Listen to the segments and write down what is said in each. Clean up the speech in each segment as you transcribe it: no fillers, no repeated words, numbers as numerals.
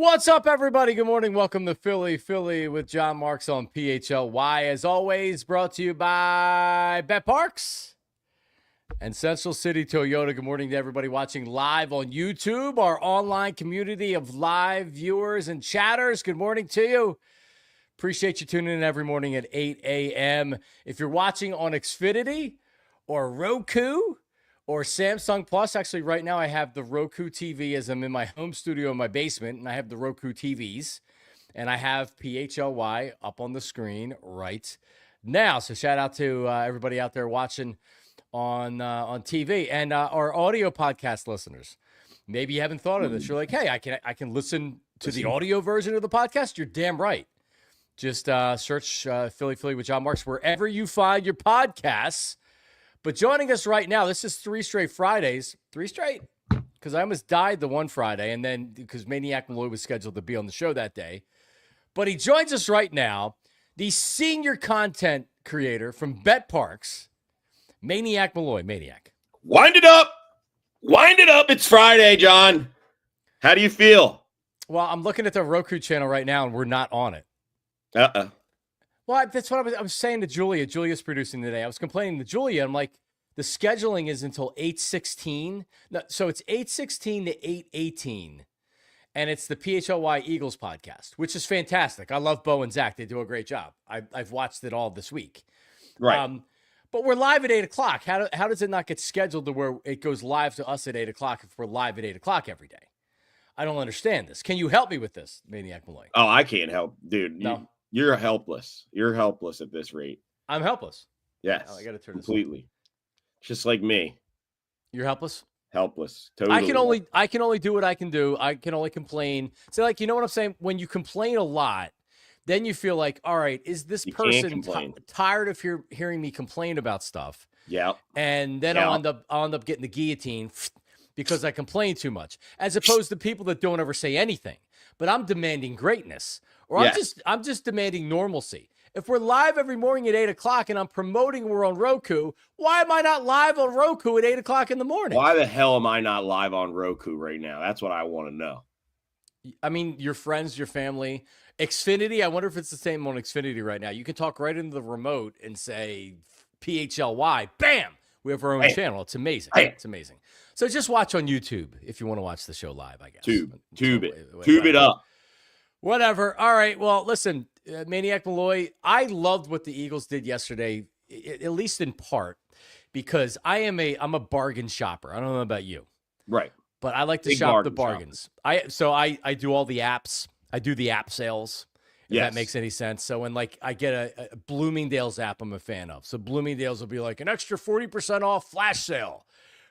What's up, everybody? Good morning. Welcome to Philly with John Marks on PHLY. As always, brought to you by Bet Parks and Central City Toyota. Good morning to everybody watching live on YouTube, our online community of live viewers and chatters. Good morning to you. Appreciate you tuning in every morning at 8 a.m. If you're watching on Xfinity or Roku or Samsung Plus, actually right now I have the Roku TV as I'm in my home studio in my basement, and I have the Roku TVs, and I have PHLY up on the screen right now. So shout out to everybody out there watching on TV and our audio podcast listeners. Maybe you haven't thought of this. You're like, hey, I can listen to the audio version of the podcast. You're damn right. Just search Philly with John Marks wherever you find your podcasts. But joining us right now, this is 3 straight Fridays. 3 straight? Because I almost died the one Friday, and then because Maniac Malloy was scheduled to be on the show that day. But he joins us right now, the senior content creator from Bet Parks, Maniac Malloy. Maniac. Wind it up. Wind it up. It's Friday, John. How do you feel? Well, I'm looking at the Roku channel right now, and we're not on it. Well, that's what I was saying to Julia. Julia's producing today. I was complaining to Julia. I'm like, the scheduling is until 8:16. So it's 8:16 to 8:18. And it's the PHLY Eagles podcast, which is fantastic. I love Bo and Zach. They do a great job. I've watched it all this week. Right. But we're live at 8 o'clock. How does it not get scheduled to where it goes live to us at 8 o'clock if we're live at 8 o'clock every day? I don't understand this. Can you help me with this, Maniac Malloy? Oh, I can't help. Dude, no. You're helpless. You're helpless at this rate. I'm helpless. Yes. I got to turn completely. This on. Just like me. You're helpless? Helpless. Totally. I can only do what I can do. I can only complain. So, like, you know what I'm saying? When you complain a lot, then you feel like, all right, is this person tired of hearing me complain about stuff? Yeah. And then I'll end up getting the guillotine because I complain too much, as opposed to people that don't ever say anything. But I'm demanding greatness, or I'm just demanding normalcy. If we're live every morning at 8 o'clock and I'm promoting we're on Roku, why am I not live on Roku at 8 o'clock in the morning? Why the hell am I not live on Roku right now? That's what I want to know. I mean, your friends, your family, Xfinity. I wonder if it's the same on Xfinity right now. You can talk right into the remote and say PHLY. Bam! We have our own channel. It's amazing. It's amazing. So just watch on YouTube if you want to watch the show live, I guess. Tube it up. Whatever. All right. Well, listen, Maniac Malloy, I loved what the Eagles did yesterday, at least in part, because I'm a bargain shopper. I don't know about you. Right. But I like to shop the bargains. I do all the apps. I do the app sales. If that makes any sense. So when I get a Bloomingdale's app I'm a fan of. So Bloomingdale's will be like an extra 40% off flash sale.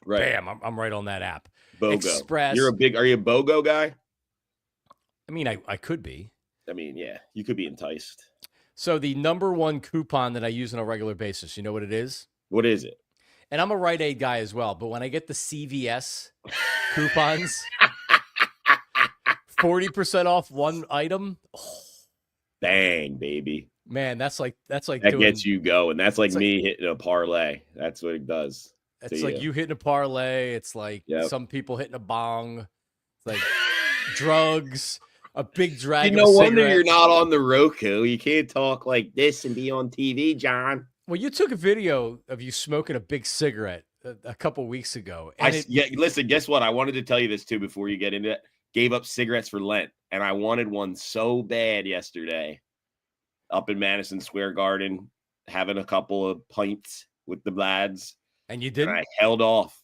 Right. Bam, I'm right on that app. BOGO. Express. Are you a BOGO guy? I mean, I could be. I mean, yeah, you could be enticed. So the number one coupon that I use on a regular basis, you know what it is? What is it? And I'm a Rite Aid guy as well, but when I get the CVS coupons, 40% off one item. Oh. Dang, baby. Man, that gets you going. That's like me hitting a parlay. That's what it does. It's like you hitting a parlay. It's like some people hitting a bong. It's like drugs, a big drag. No wonder you're not on the Roku. You can't talk like this and be on TV, John. Well, you took a video of you smoking a big cigarette a couple weeks ago. And listen, guess what? I wanted to tell you this too before you get into it. Gave up cigarettes for Lent, and I wanted one so bad yesterday up in Madison Square Garden, having a couple of pints with the lads. And you didn't? And I held off.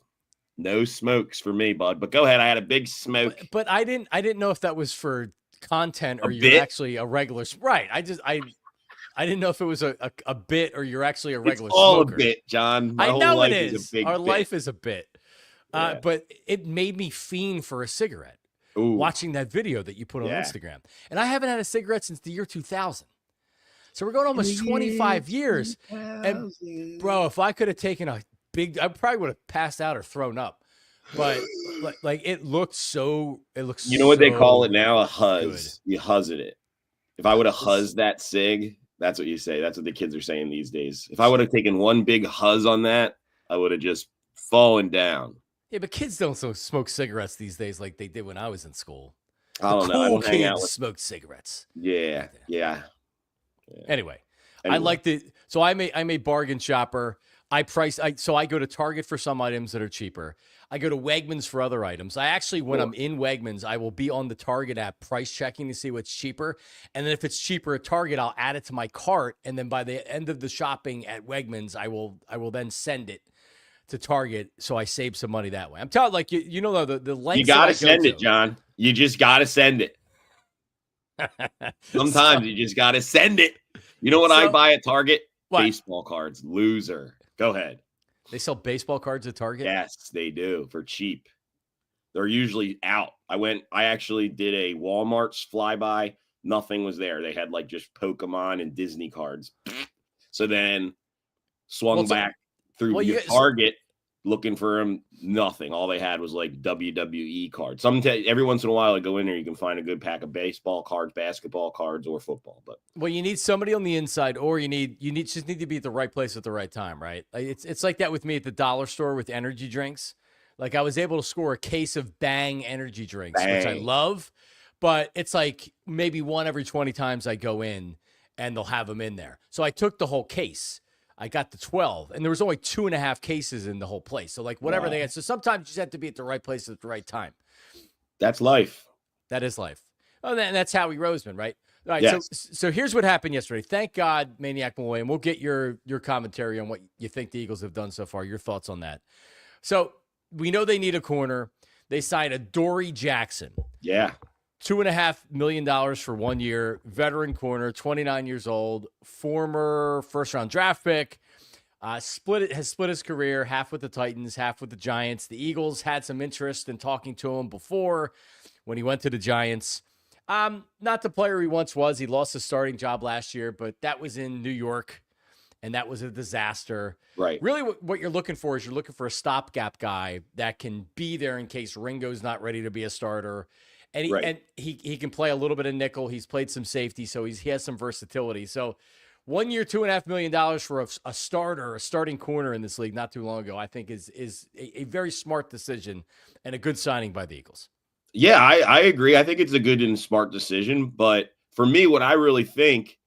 No smokes for me, bud. But go ahead. I had a big smoke. But I didn't know if that was for content or you're actually a regular. Right. I didn't know if it was a bit or you're actually a regular smoker. A bit, John. I know it is. Our life is a bit. But it made me fiend for a cigarette. Ooh. Watching that video that you put on Instagram. And I haven't had a cigarette since the year 2000. So we're going almost 25 years. And bro, if I could have taken a big, I probably would have passed out or thrown up. But it looks so, you know what they call it now? A huzz. Good. You huzzed it. If I would have huzzed that cig, that's what you say. That's what the kids are saying these days. If I would have taken one big huzz on that, I would have just fallen down. Yeah, but kids don't smoke cigarettes these days like they did when I was in school. I The don't know. I cool don't hang out kids with. smoked cigarettes. Yeah. Anyway, I Anyway. like the. So I'm a bargain shopper. So I go to Target for some items that are cheaper. I go to Wegmans for other items. I actually, when I'm in Wegmans, I will be on the Target app price checking to see what's cheaper. And then if it's cheaper at Target, I'll add it to my cart. And then by the end of the shopping at Wegmans, I will then send it to Target. So I save some money that way. I'm telling, like, you know, the lengths You got to that I go send it, John. You just got to send it. Sometimes you just got to send it. You know what I buy at Target? What? Baseball cards. Loser. Go ahead. They sell baseball cards at Target? Yes, they do, for cheap. They're usually out. I actually did a Walmart's flyby. Nothing was there. They had like just Pokemon and Disney cards. So then swung back through Target looking for them. Nothing. All they had was like WWE cards. Every once in a while I go in there, you can find a good pack of baseball cards, basketball cards, or football. But you need somebody on the inside, or you just need to be at the right place at the right time, right? Like it's like that with me at the dollar store with energy drinks. Like I was able to score a case of Bang energy drinks, which I love, but it's like maybe one every 20 times I go in and they'll have them in there. So I took the whole case. I got the 12, and there was only 2.5 cases in the whole place. So like whatever they had. So sometimes you just have to be at the right place at the right time. That's life. That is life. Oh, that's Howie Roseman, right? All right. Yes. So here's what happened yesterday. Thank God, Maniac Malloy, and we'll get your commentary on what you think the Eagles have done so far. Your thoughts on that. So we know they need a corner. They signed Adoree Jackson. Yeah. $2.5 million for 1 year, veteran corner, 29 years old, former first-round draft pick, has split his career, half with the Titans, half with the Giants. The Eagles had some interest in talking to him before when he went to the Giants. Not the player he once was. He lost his starting job last year, but that was in New York, and that was a disaster. Right. Really, what you're looking for is you're looking for a stopgap guy that can be there in case Ringo's not ready to be a starter. And he can play a little bit of nickel. He's played some safety, so he has some versatility. So 1 year, $2.5 million for a starting corner in this league not too long ago, I think is a very smart decision and a good signing by the Eagles. Yeah, I agree. I think it's a good and smart decision. But for me, what I really think,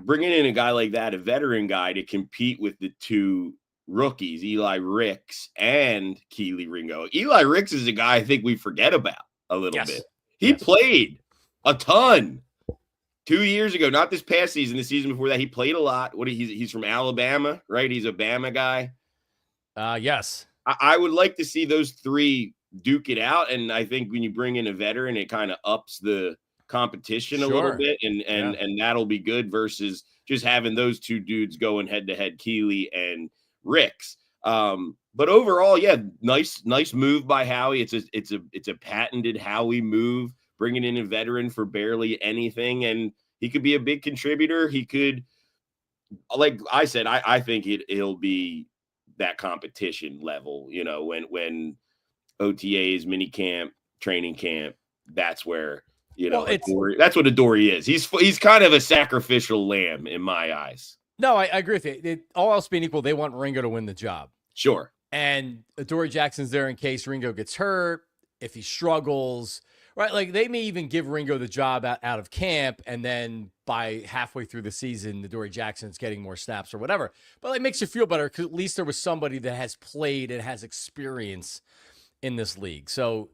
bringing in a guy like that, a veteran guy, to compete with the two rookies, Eli Ricks and Keely Ringo. Eli Ricks is a guy I think we forget about a little bit. He played a ton 2 years ago, not this past season, the season before that. He played a lot. He's from Alabama, right? He's a Bama guy. Yes. I would like to see those three duke it out. And I think when you bring in a veteran, it kind of ups the competition a little bit. And that'll be good versus just having those two dudes going head to head, Keely and Ricks. But overall, yeah, nice move by Howie. It's a patented Howie move, bringing in a veteran for barely anything, and he could be a big contributor. He could, like I said, I think it'll be that competition level. You know, when OTAs, mini camp, training camp, that's where that's what Adoree is. He's kind of a sacrificial lamb in my eyes. No, I agree with you. All else being equal, they want Ringo to win the job. Sure. And Adoree Jackson's there in case Ringo gets hurt, if he struggles, right? Like they may even give Ringo the job out of camp, and then by halfway through the season, Adoree Jackson's getting more snaps or whatever. But it makes you feel better because at least there was somebody that has played and has experience in this league. So,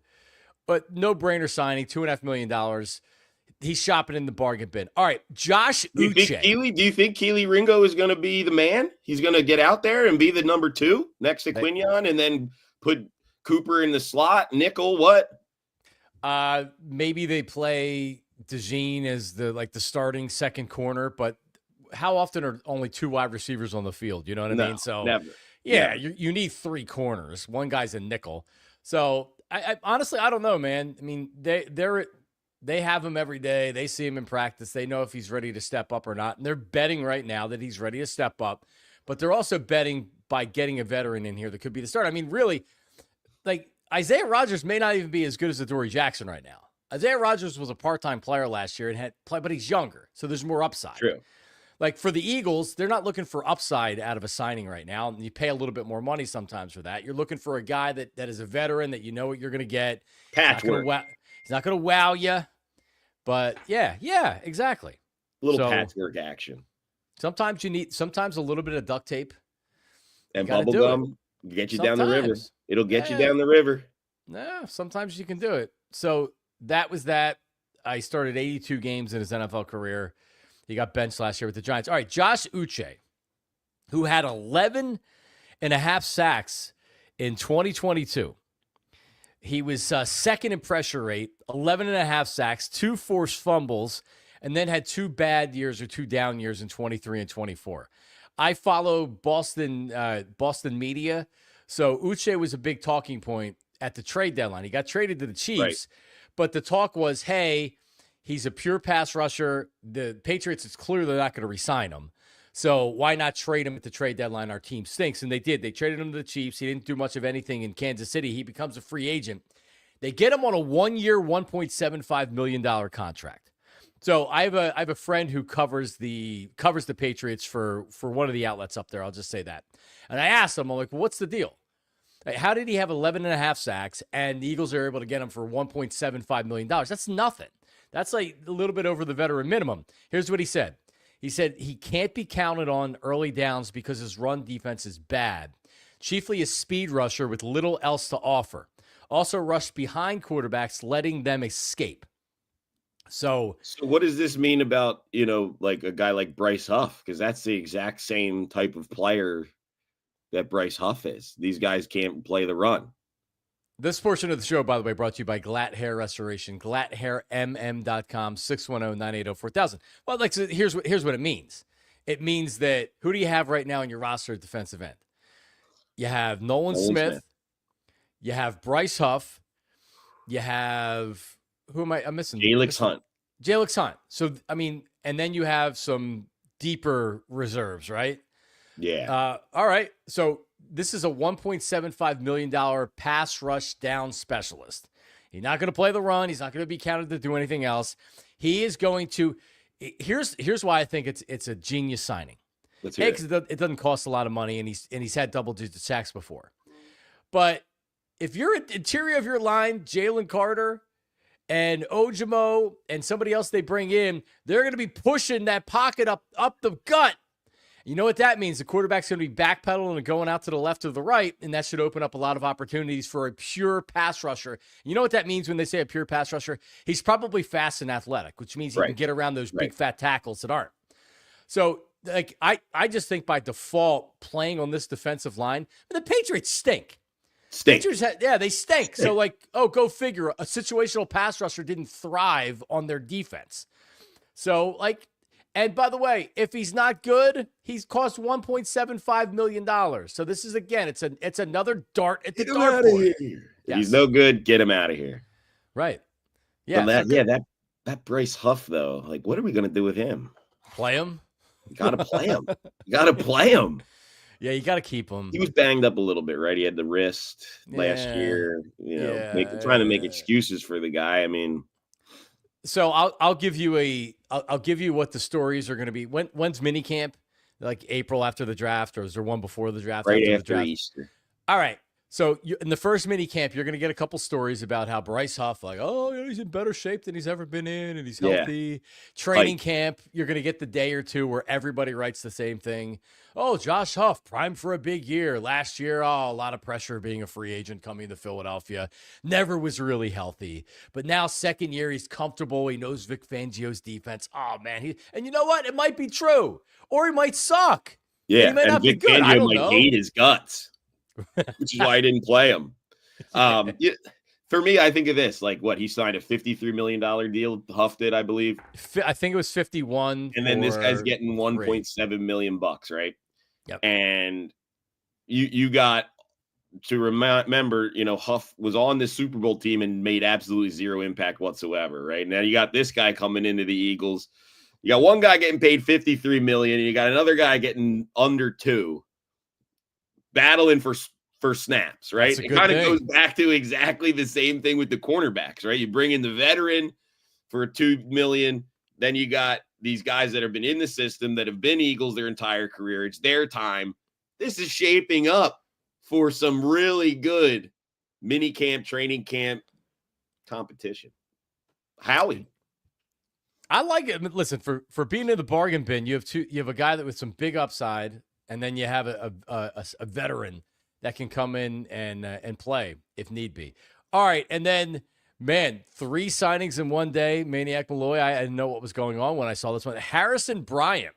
but no brainer signing, $2.5 million. He's shopping in the bargain bin. All right, Josh Uche. Do you think Keely Ringo is going to be the man? He's going to get out there and be the number 2 next to Quinion, and then put Cooper in the slot, nickel, what? Maybe they play DeJean as the starting second corner, but how often are only 2 wide receivers on the field? You know what I mean? So never. Yeah, you need 3 corners. One guy's a nickel. So I honestly, I don't know, man. I mean, they have him every day. They see him in practice. They know if he's ready to step up or not. And they're betting right now that he's ready to step up. But they're also betting by getting a veteran in here that could be the starter. I mean, really, like Isaiah Rodgers may not even be as good as Adoree Jackson right now. Isaiah Rodgers was a part-time player last year and had played, but he's younger. So there's more upside. True. Like for the Eagles, they're not looking for upside out of a signing right now. And you pay a little bit more money sometimes for that. You're looking for a guy that is a veteran that you know what you're going to get. Patchwork. He's not going to wow you, but yeah, exactly. A little patchwork action. Sometimes a little bit of duct tape and bubble gum get you down the river. It'll get you down the river. Yeah, sometimes you can do it. So that was that. I started 82 games in his NFL career. He got benched last year with the Giants. All right, Josh Uche, who had 11 and a half sacks in 2022. He was second in pressure rate, 11 and a half sacks, 2 forced fumbles, and then had 2 bad years or 2 down years in 23 and 24. I follow Boston media, so Uche was a big talking point at the trade deadline. He got traded to the Chiefs, but the talk was, hey, he's a pure pass rusher. The Patriots, it's clear they're not going to re-sign him. So why not trade him at the trade deadline? Our team stinks. And they did. They traded him to the Chiefs. He didn't do much of anything in Kansas City. He becomes a free agent. They get him on a 1-year, $1.75 million contract. So I have a friend who covers the Patriots for one of the outlets up there. I'll just say that. And I asked him, I'm like, well, what's the deal? How did he have 11 and a half sacks and the Eagles are able to get him for $1.75 million? That's nothing. That's like a little bit over the veteran minimum. Here's what he said. He said he can't be counted on early downs because his run defense is bad. Chiefly a speed rusher with little else to offer. Also rushed behind quarterbacks, letting them escape. So what does this mean about, like a guy like Bryce Huff? Because that's the exact same type of player that Bryce Huff is. These guys can't play the run. This portion of the show, by the way, brought to you by GLAT Hair Restoration, GLATHairMM.com, 610-980-4000. Well, here's what it means. It means that who do you have right now in your roster at defensive end? You have Nolan Smith. You have Bryce Huff. You have, who am I'm missing? Jalex Hunt. So, and then you have some deeper reserves, right? Yeah. All right. So this is a $1.75 million pass rush down specialist. He's not going to play the run. He's not going to be counted to do anything else. He is going to. Here's why I think it's a genius signing. Because it doesn't cost a lot of money, and he's had double-digit sacks before. But if you're at the interior of your line, Jalen Carter and Ojimo and somebody else they bring in, they're going to be pushing that pocket up the gut. You know what that means? The quarterback's going to be backpedaling and going out to the left or the right, and that should open up a lot of opportunities for a pure pass rusher. You know what that means when they say a pure pass rusher? He's probably fast and athletic, which means he can get around those big fat tackles that aren't. So, I just think by default, playing on this defensive line, the Patriots stink. Patriots, they stink. So, go figure. A situational pass rusher didn't thrive on their defense. So, and by the way, if he's not good, he's cost $1.75 million. So this is, again, it's another dart at the dartboard. Yes. He's no good. Get him out of here. Right. Yeah. That Bryce Huff though. What are we gonna do with him? Play him. You gotta play him. Yeah, you gotta keep him. He was banged up a little bit, right? He had the wrist last year. Trying to make excuses for the guy. So I'll give you what the stories are going to be. When's minicamp? Like April after the draft, or is there one before the draft? Right after Easter. All right. So in the first minicamp, you're going to get a couple stories about how Bryce Huff, he's in better shape than he's ever been in, and he's healthy. Training camp, you're going to get the day or two where everybody writes the same thing. Oh, Josh Huff, primed for a big year. Last year, a lot of pressure being a free agent coming to Philadelphia. Never was really healthy. But now, second year, he's comfortable. He knows Vic Fangio's defense. Oh, man. And you know what? It might be true. Or he might suck. Yeah, he might not be good. I don't know. Hate his guts. Which is why I didn't play him. For me, I think of this he signed a $53 million deal. Huff did, I believe. I think it was 51. And then this guy's getting $1.7 million, right? Yep. And you got to remember, Huff was on the Super Bowl team and made absolutely zero impact whatsoever, right? Now you got this guy coming into the Eagles. You got one guy getting paid $53 million, and you got another guy getting under $2 million. Battling for snaps, right? It kind of goes back to exactly the same thing with the cornerbacks, right? You bring in the veteran for $2 million, then you got these guys that have been in the system that have been Eagles their entire career. It's their time. This is shaping up for some really good mini camp, training camp competition. Howie. I like it. Listen, for being in the bargain bin, you have a guy that with some big upside, and then you have a veteran that can come in and play if need be. All right, and then man, 3 signings in one day. Maniac Malloy. I didn't know what was going on when I saw this one. Harrison Bryant,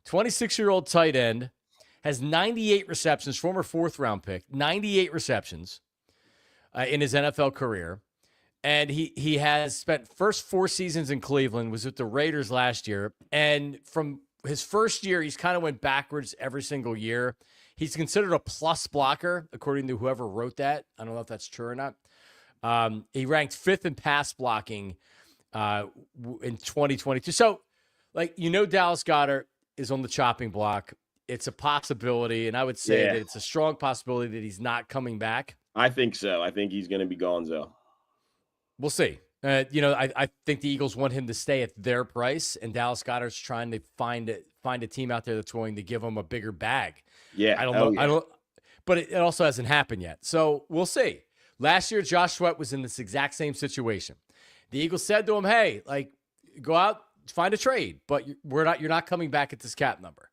26-year-old tight end, has 98 receptions. Former 4th-round pick, 98 receptions in his NFL career. And he has spent first 4 seasons in Cleveland, was with the Raiders last year. And from his first year, he's kind of went backwards every single year. He's considered a plus blocker, according to whoever wrote that. I don't know if that's true or not. He ranked 5th in pass blocking in 2022. So, Dallas Goedert is on the chopping block. It's a possibility, and I would say that it's a strong possibility that he's not coming back. I think so. I think he's going to be gonzo. We'll see. I think the Eagles want him to stay at their price, and Dallas Goedert's trying to find a team out there that's willing to give him a bigger bag. Yeah, I don't know. Yeah. But it also hasn't happened yet. So we'll see. Last year, Josh Sweat was in this exact same situation. The Eagles said to him, "Hey, go out, find a trade, but you're not coming back at this cap number."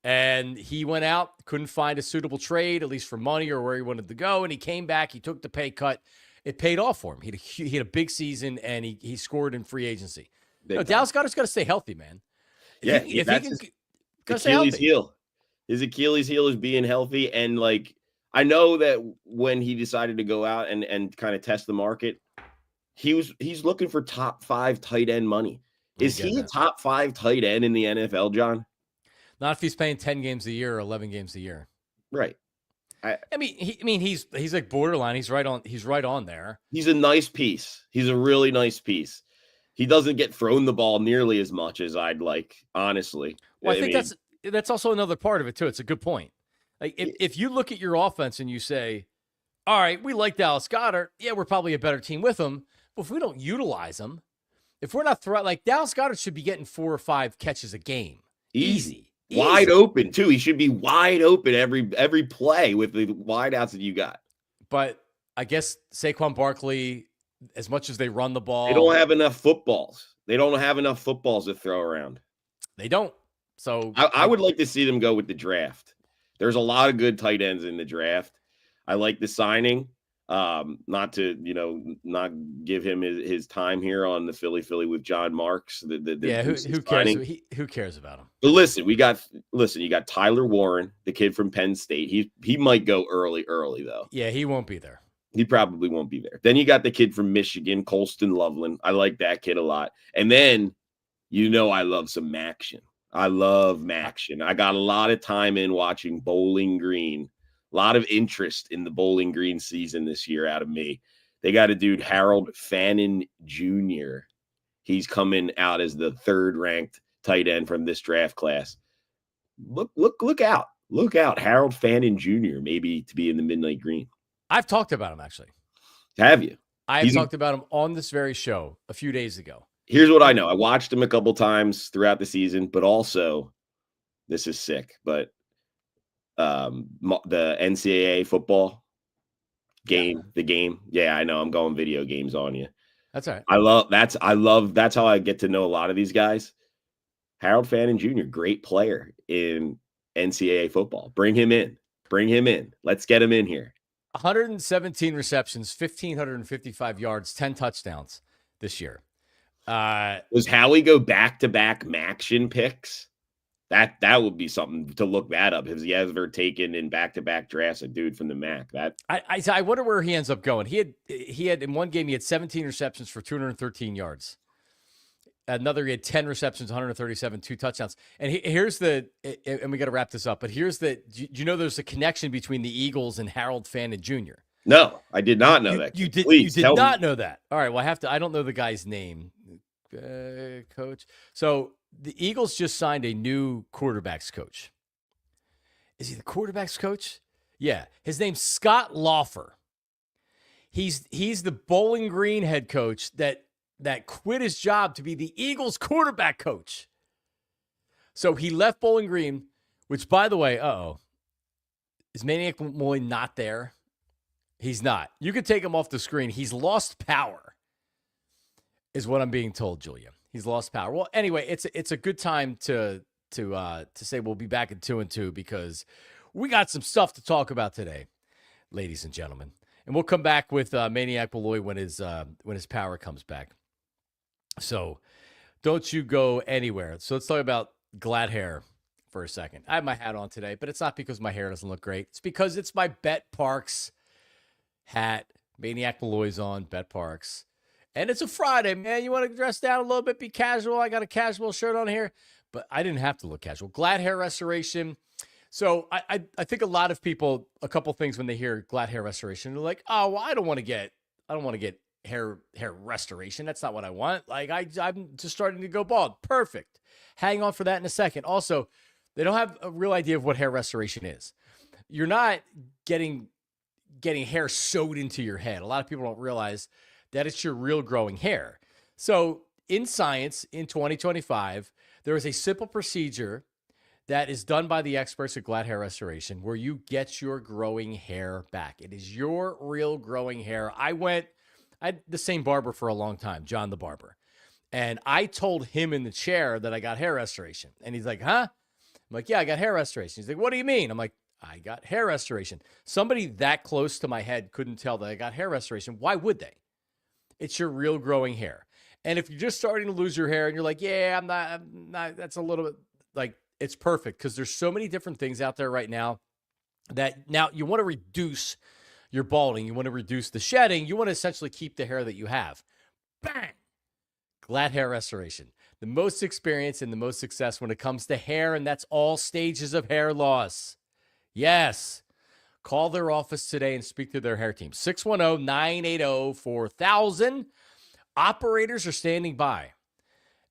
And he went out, couldn't find a suitable trade, at least for money or where he wanted to go, and he came back. He took the pay cut. It paid off for him. He had a big season, and he scored in free agency. Dallas Goedert's got to stay healthy, man. If that's his Achilles heel. His Achilles heel is being healthy, and I know that when he decided to go out and kind of test the market, he's looking for top 5 tight end money. Is he a top 5 tight end in the NFL, John? Not if he's paying 10 games a year or 11 games a year. Right. He's like borderline. He's right on there. He's a nice piece. He's a really nice piece. He doesn't get thrown the ball nearly as much as I'd like, honestly. Well, I think that's also another part of it too. It's a good point. If you look at your offense and you say, all right, we like Dallas Goedert. Yeah, we're probably a better team with him. But if we don't utilize him, if we're not Dallas Goedert should be getting 4 or 5 catches a game. Easy. Wide open, too. He should be wide open every play with the wideouts that you got. But I guess Saquon Barkley, as much as they run the ball, they don't have enough footballs. They don't have enough footballs to throw around. They don't. So I would like to see them go with the draft. There's a lot of good tight ends in the draft. I like the signing. Not to, not give him his time here on the Philly with John Marks. Who cares? Who cares about him? But you got Tyler Warren, the kid from Penn State. He might go early though. Yeah, he won't be there. He probably won't be there. Then you got the kid from Michigan, Colston Loveland. I like that kid a lot. And then, I love some Maction. I love Maction. I got a lot of time in watching Bowling Green. A lot of interest in the Bowling Green season this year out of me. They got a dude, Harold Fannin Jr. He's coming out as the 3rd-ranked tight end from this draft class. Look out. Look out. Harold Fannin Jr. maybe to be in the Midnight Green. I've talked about him, actually. Have you? I've talked about him on this very show a few days ago. Here's what I know. I watched him a couple times throughout the season, but also, this is sick, but the NCAA football game, the game. Yeah, I know. I'm going video games on you. That's all right. That's how I get to know a lot of these guys. Harold Fannin Jr., great player in NCAA football. Bring him in. Let's get him in here. 117 receptions, 1,555 yards, 10 touchdowns this year. Does Howie go back-to-back Maction picks? That would be something to look that up. Has he ever taken in back-to-back drafts a dude from the MAC? I wonder where he ends up going. He had in one game he had 17 receptions for 213 yards. Another he had 10 receptions, 137, 2 touchdowns. And and we got to wrap this up. But do you know there's a connection between the Eagles and Harold Fannin Jr.? No, I did not know that. You did not know that. All right, well I don't know the guy's name, coach. So the Eagles just signed a new quarterbacks coach. Is he the quarterbacks coach? Yeah. His name's Scott Laufer. He's the Bowling Green head coach that quit his job to be the Eagles quarterback coach. So he left Bowling Green, which, by the way, is Maniac Malloy not there? He's not. You could take him off the screen. He's lost power. is what I'm being told, Julia. He's lost power. Well, anyway, it's a good time to say we'll be back in 2 and 2 because we got some stuff to talk about today, ladies and gentlemen. And we'll come back with Maniac Malloy when his power comes back. So don't you go anywhere. So let's talk about GLAT hair for a second. I have my hat on today, but it's not because my hair doesn't look great. It's because it's my Bet Parks hat. Maniac Malloy's on, Bet Parks. And it's a Friday, man. You want to dress down a little bit, be casual. I got a casual shirt on here, but I didn't have to look casual. GLAT hair restoration. So I think a lot of people, a couple things when they hear GLAT hair restoration, they're like, oh, well, I don't want to get hair restoration. That's not what I want. Like I'm just starting to go bald. Perfect. Hang on for that in a second. Also, they don't have a real idea of what hair restoration is. You're not getting hair sewed into your head. A lot of people don't realize that it's your real growing hair. So in science, in 2025, there is a simple procedure that is done by the experts at GLAT hair restoration where you get your growing hair back. It is your real growing hair. I had the same barber for a long time, John the barber. And I told him in the chair that I got hair restoration. And he's like, huh? I'm like, yeah, I got hair restoration. He's like, what do you mean? I'm like, I got hair restoration. Somebody that close to my head couldn't tell that I got hair restoration. Why would they? It's your real growing hair. And if you're just starting to lose your hair and you're like, yeah, I'm not, that's a little bit like, it's perfect because there's so many different things out there right now that now you want to reduce your balding. You want to reduce the shedding. You want to essentially keep the hair that you have. Bang! GLAT hair restoration. The most experience and the most success when it comes to hair, and that's all stages of hair loss. Yes. Call their office today and speak to their hair team. 610-980-4000. Operators are standing by,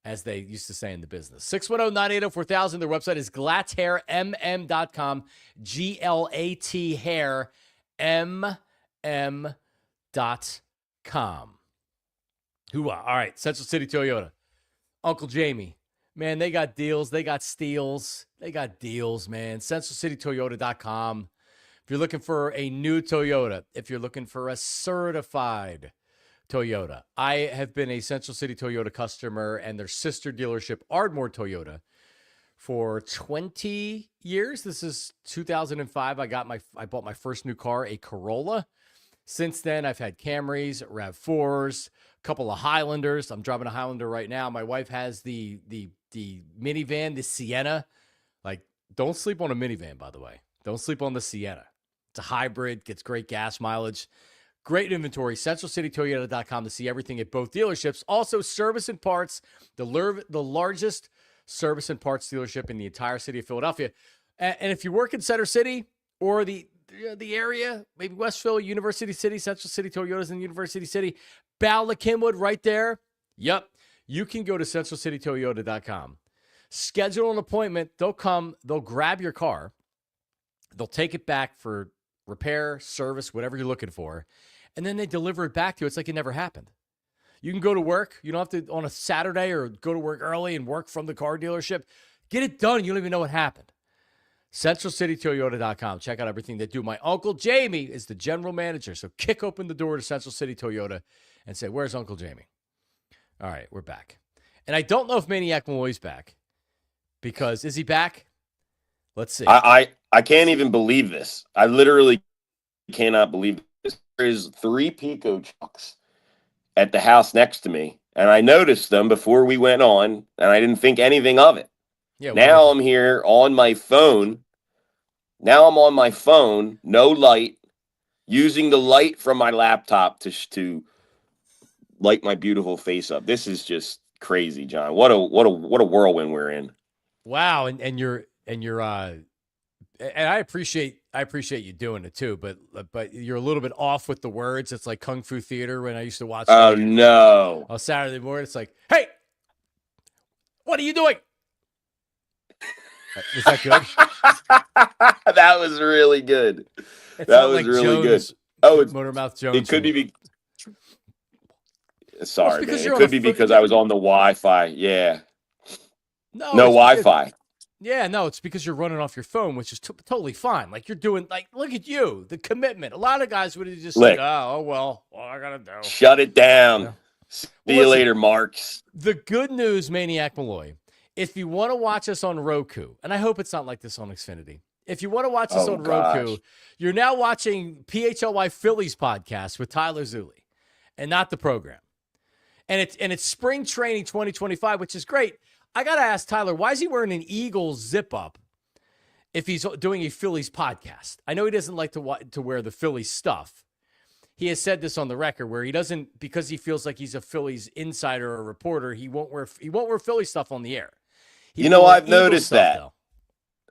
as they used to say in the business. 610-980-4000. Their website is GLATHairMM.com. GLAT hair MM.com. All right, Central City Toyota. Uncle Jamie. Man, they got deals. They got steals. They got deals, man. CentralCityToyota.com. If you're looking for a new Toyota, if you're looking for a certified Toyota, I have been a Central City Toyota customer and their sister dealership, Ardmore Toyota, for 20 years. This is 2005. I bought my first new car, a Corolla. Since then, I've had Camrys, RAV4s, a couple of Highlanders. I'm driving a Highlander right now. My wife has the minivan, the Sienna. Like, don't sleep on a minivan, by the way. Don't sleep on the Sienna. It's a hybrid, gets great gas mileage. Great inventory. CentralCityToyota.com to see everything at both dealerships. Also, service and parts, the largest service and parts dealership in the entire city of Philadelphia. And if you work in Center City or the area, maybe West Philly, University City, Central City Toyota's in University City, Bala Kinwood right there. Yep. You can go to CentralCityToyota.com. Schedule an appointment. They'll come. They'll grab your car. They'll take it back for repair, service, whatever you're looking for. And then they deliver it back to you. It's like it never happened. You can go to work. You don't have to on a Saturday or go to work early and work from the car dealership. Get it done. You don't even know what happened. CentralCityToyota.com. Check out everything they do. My Uncle Jamie is the general manager. So kick open the door to Central City Toyota and say, where's Uncle Jamie? All right, we're back. And I don't know if Maniac Malloy's back because is he back? Let's see. I can't even believe this. I literally cannot believe this. There is 3 Pico trucks at the house next to me, and I noticed them before we went on, and I didn't think anything of it. Yeah. Now I'm here on my phone. Now I'm on my phone, no light, using the light from my laptop to light my beautiful face up. This is just crazy, John. What a whirlwind we're in. Wow, and I appreciate you doing it too, but you're a little bit off with the words. It's like Kung Fu Theater when I used to watch. Oh no! On Saturday morning, it's like, hey, what are you doing? Was that good? That was really good. That was like really Jones, good. Oh, it's Motormouth Jones. It could be. Sorry, man. It could be because I was on the Wi-Fi. Yeah. No Wi-Fi. Yeah, no, it's because you're running off your phone, which is totally fine. Like you're doing, like, look at you, the commitment. A lot of guys would have just said, oh, well, I gotta do. Shut it down. See Well, you listen, later, Marks. The good news, Maniac Malloy, if you want to watch us on Roku, and I hope it's not like this on Xfinity, if you want to watch us on Roku, you're now watching PHLY Phillies podcast with Tyler Zulli and not the program. And it's spring training 2025, which is great. I got to ask Tyler, why is he wearing an Eagles zip up if he's doing a Phillies podcast? I know he doesn't like to wear the Phillies stuff. He has said this on the record where he doesn't, because he feels like he's a Phillies insider or reporter, he won't wear Philly stuff on the air. I've noticed that. Though.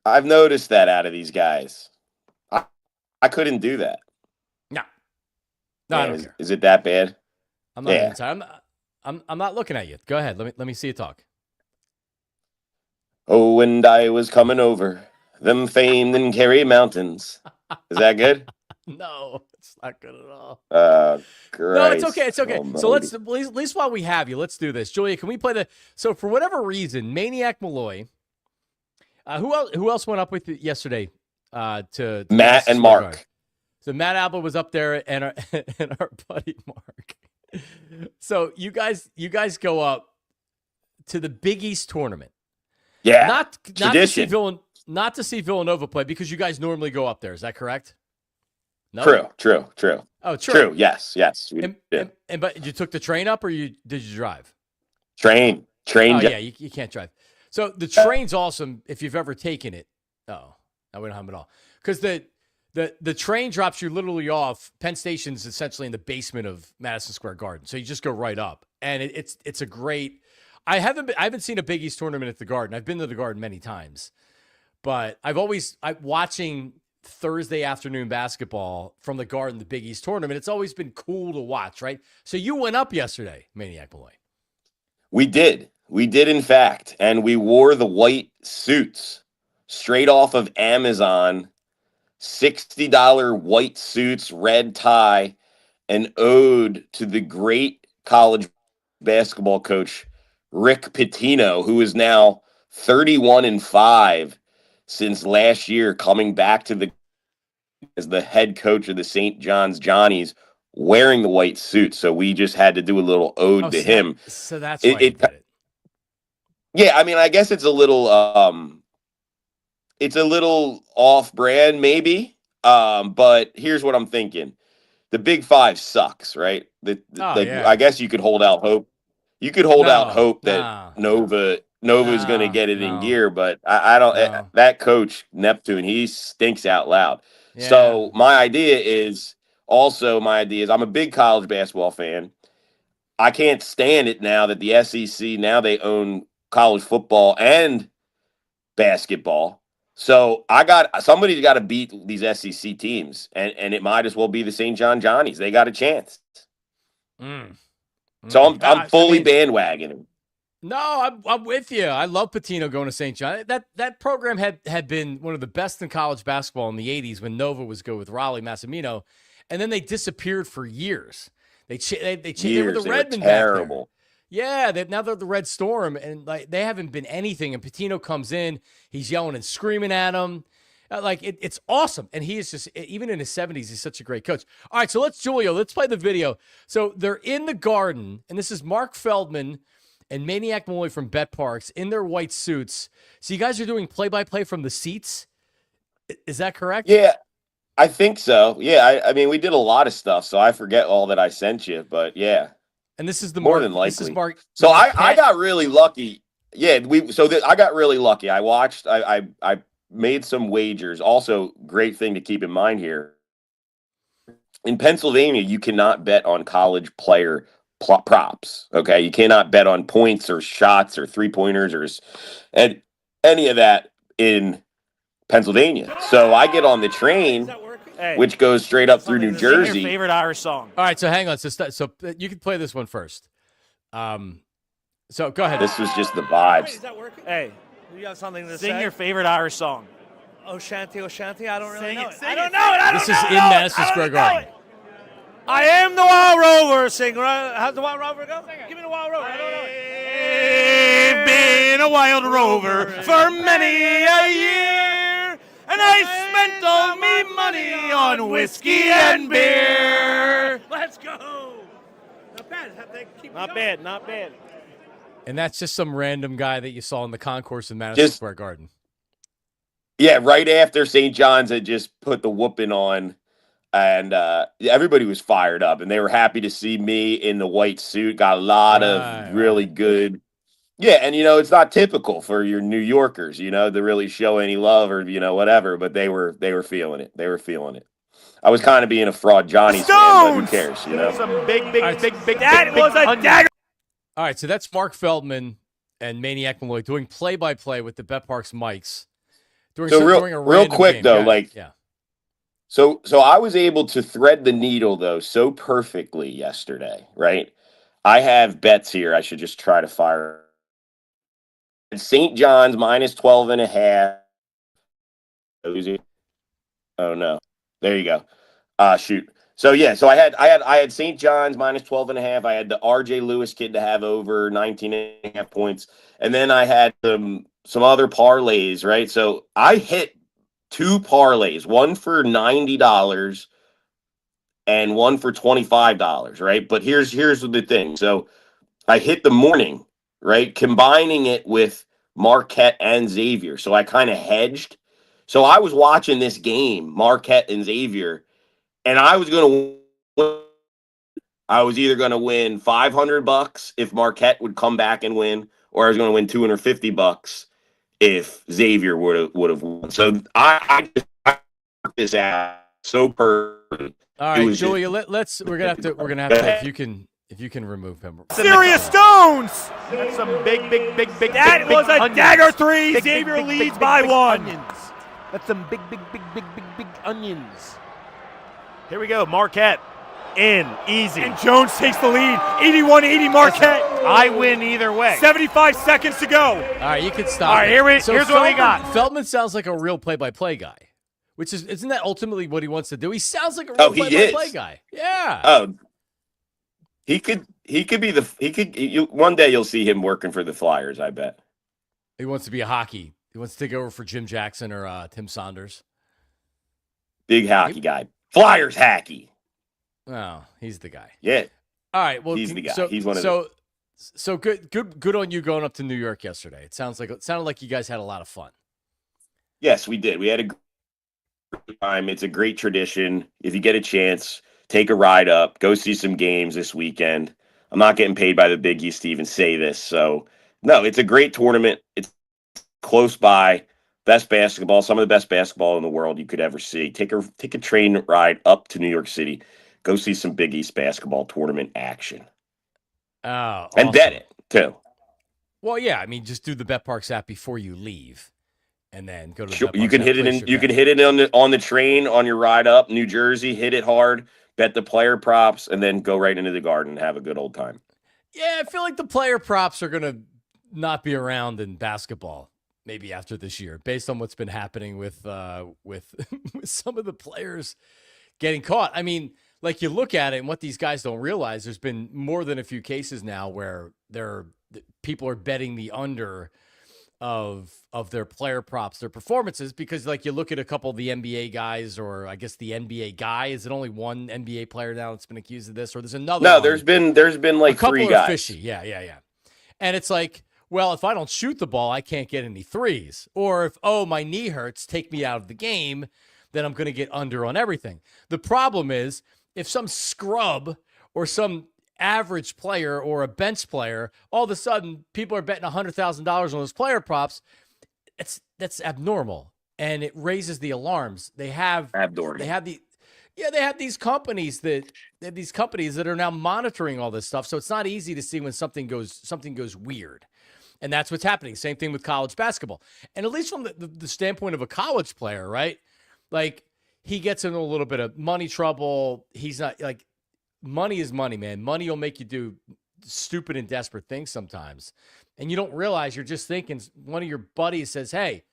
I've noticed that out of these guys. I couldn't do that. No, I don't care. Is it that bad? I'm not inside. I'm not looking at you. Go ahead. Let me see you talk. Oh, and I was coming over them famed and Kerry mountains. Is that good? No, it's not good at all. Christ. No, it's okay. It's okay. So let's, at least while we have you, let's do this. Julia, can we play so for whatever reason, Maniac Malloy, who else went up with you yesterday? To Matt and Mark. Guard. So Matt Alba was up there and our buddy Mark. So you guys go up to the Big East tournament. Yeah. Not to see Villanova play because you guys normally go up there. Is that correct? No? True. Oh, true. Yes. But you took the train up or did you drive? Train. Oh, yeah, you can't drive. So the train's awesome if you've ever taken it. Oh, no, we don't have it all. Because the train drops you literally off. Penn Station's essentially in the basement of Madison Square Garden. So you just go right up. And it's a great – I haven't seen a Big East tournament at the Garden. I've been to the Garden many times. But I'm watching – Thursday afternoon basketball from the Garden, the Big East tournament. It's always been cool to watch, right? So you went up yesterday, Maniac Malloy. We did, in fact, and we wore the white suits straight off of Amazon. $60 white suits, red tie, an ode to the great college basketball coach Rick Pitino, who is now 31-5. Since last year, coming back as the head coach of the St. John's Johnnies, wearing the white suit. So we just had to do a little ode to him. So that's why you did it. Yeah, I mean, I guess it's a little off-brand, maybe. But here's what I'm thinking: the Big Five sucks, right? I guess you could hold out hope. You could hold out hope that Nova is going to get it in gear, but I don't. That coach Neptune, he stinks out loud. Yeah. So my idea is I'm a big college basketball fan. I can't stand it now that the SEC now they own college football and basketball. So somebody's got to beat these SEC teams, and it might as well be the St. John Johnnies. They got a chance. So I'm fully bandwagoning. No, I'm with you. I love Pitino going to St. John. That program had been one of the best in college basketball in the 80s when Nova was good with Raleigh Massimino, and then they disappeared for years. They were the Redmen back there. Yeah, now they're the Red Storm, and they haven't been anything. And Pitino comes in, he's yelling and screaming at them. It's awesome. And he is just, even in his 70s, he's such a great coach. All right, so let's play the video. So they're in the Garden, and this is Mark Feldman and Maniac Malloy from Bet Parks in their white suits. So you guys are doing play-by-play from the seats? Is that correct? Yeah, I think so. Yeah, I mean, we did a lot of stuff, so I forget all that I sent you, but yeah. And this is more than likely. This is Mark. So I got really lucky. Yeah, I got really lucky. I watched. I made some wagers. Also, great thing to keep in mind here. In Pennsylvania, you cannot bet on college player props. Okay, you cannot bet on points or shots or 3-pointers or and any of that in Pennsylvania. So I get on the train, which goes straight up through New Jersey. Your favorite Irish song. All right, so hang on. So you can play this one first. So go ahead. This was just the vibes. Is that working? Hey, you got something to say? Sing your favorite Irish song. O'Shanty, I don't really know it. I don't know it. This is in Madison Square Garden. I am the Wild Rover. Sing. How's the Wild Rover go? Give me the Wild Rover. I don't know it. I've been a wild rover for many a year, and I spent all me money on whiskey and beer. Let's go. Not bad, not bad. And that's just some random guy that you saw in the concourse in Madison Square Garden. Yeah, right after St. John's had just put the whooping on, and everybody was fired up, and they were happy to see me in the white suit. Got a lot of really good. Yeah, and it's not typical for your New Yorkers, to really show any love or whatever, but they were feeling it. They were feeling it. I was kind of being a fraud Johnny fan, but who cares, Some big. That was a dagger. All right, so that's Mark Feldman and Maniac Malloy doing play-by-play with the Bet Parks mics. During a real quick game. though, yeah. So I was able to thread the needle though so perfectly yesterday, right? I have bets here. I should just try to fire. St. John's minus 12.5. Oh no. There you go. Shoot. So yeah, so I had St. John's minus 12.5. I had the RJ Lewis kid to have over 19.5 points. And then I had some other parlays, right? So I hit 2 parlays, one for $90 and one for $25, right? But here's the thing. So I hit the morning, right? Combining it with Marquette and Xavier. So I kind of hedged. So I was watching this game, Marquette and Xavier, and I was going to I was either going to win $500 if Marquette would come back and win, or I was going to win $250 if Xavier would have won. So I just worked this out so perfect. All right, Julia, we're gonna have to if you can remove him. Serious Stones. That's some big. That was a dagger 3. Xavier leads by 1. That's some big onions. Here we go, Marquette. In, easy. And Jones takes the lead. 81-80 Marquette. I win either way. 75 seconds to go. All right, you can stop. All right, here's what we got. Feldman sounds like a real play-by-play guy, which isn't that ultimately what he wants to do? He sounds like a real play-by-play guy. Yeah. Oh, he could be one day you'll see him working for the Flyers, I bet. He wants to be a hockey. He wants to take over for Jim Jackson or Tim Saunders. Big hockey guy. Flyers hacky. Oh, he's the guy. Yeah. All right. Well, he's the guy. He's one of them. So good on you going up to New York yesterday. It sounded like you guys had a lot of fun. Yes, we did. We had a great time. It's a great tradition. If you get a chance, take a ride up, go see some games this weekend. I'm not getting paid by the Big East to even say this. So, no, it's a great tournament. It's close by. Best basketball, some of the best basketball in the world you could ever see. Take a train ride up to New York City. Go see some Big East basketball tournament action. Oh, awesome. And bet it, too. Well, yeah. I mean, just do the Bet Parks app before you leave. And then go to the sure, you can hit it in. You can hit it on the train on your ride up New Jersey. Hit it hard. Bet the player props, and then go right into the Garden and have a good old time. Yeah, I feel like the player props are gonna not be around in basketball maybe after this year, based on what's been happening with with some of the players getting caught. I mean, like you look at it, and what these guys don't realize, there's been more than a few cases now where people are betting the under of their player props, their performances, because like you look at a couple of the NBA guys, or I guess the NBA guy. Is it only one NBA player now that's been accused of this, or there's another? No, one? there's been like a couple 3 are guys. Fishy. Yeah. And it's like, well, if I don't shoot the ball, I can't get any threes. Or if my knee hurts, take me out of the game, then I'm going to get under on everything. The problem is if some scrub or some average player or a bench player, all of a sudden people are betting $100,000 on those player props. That's abnormal, and it raises the alarms. They have these companies that are now monitoring all this stuff. So it's not easy to see when something goes weird. And that's what's happening. Same thing with college basketball. And at least from the standpoint of a college player, right? Like, he gets into a little bit of money trouble. He's not like, money is money, man. Money will make you do stupid and desperate things sometimes. And you don't realize, you're just thinking, one of your buddies says, hey,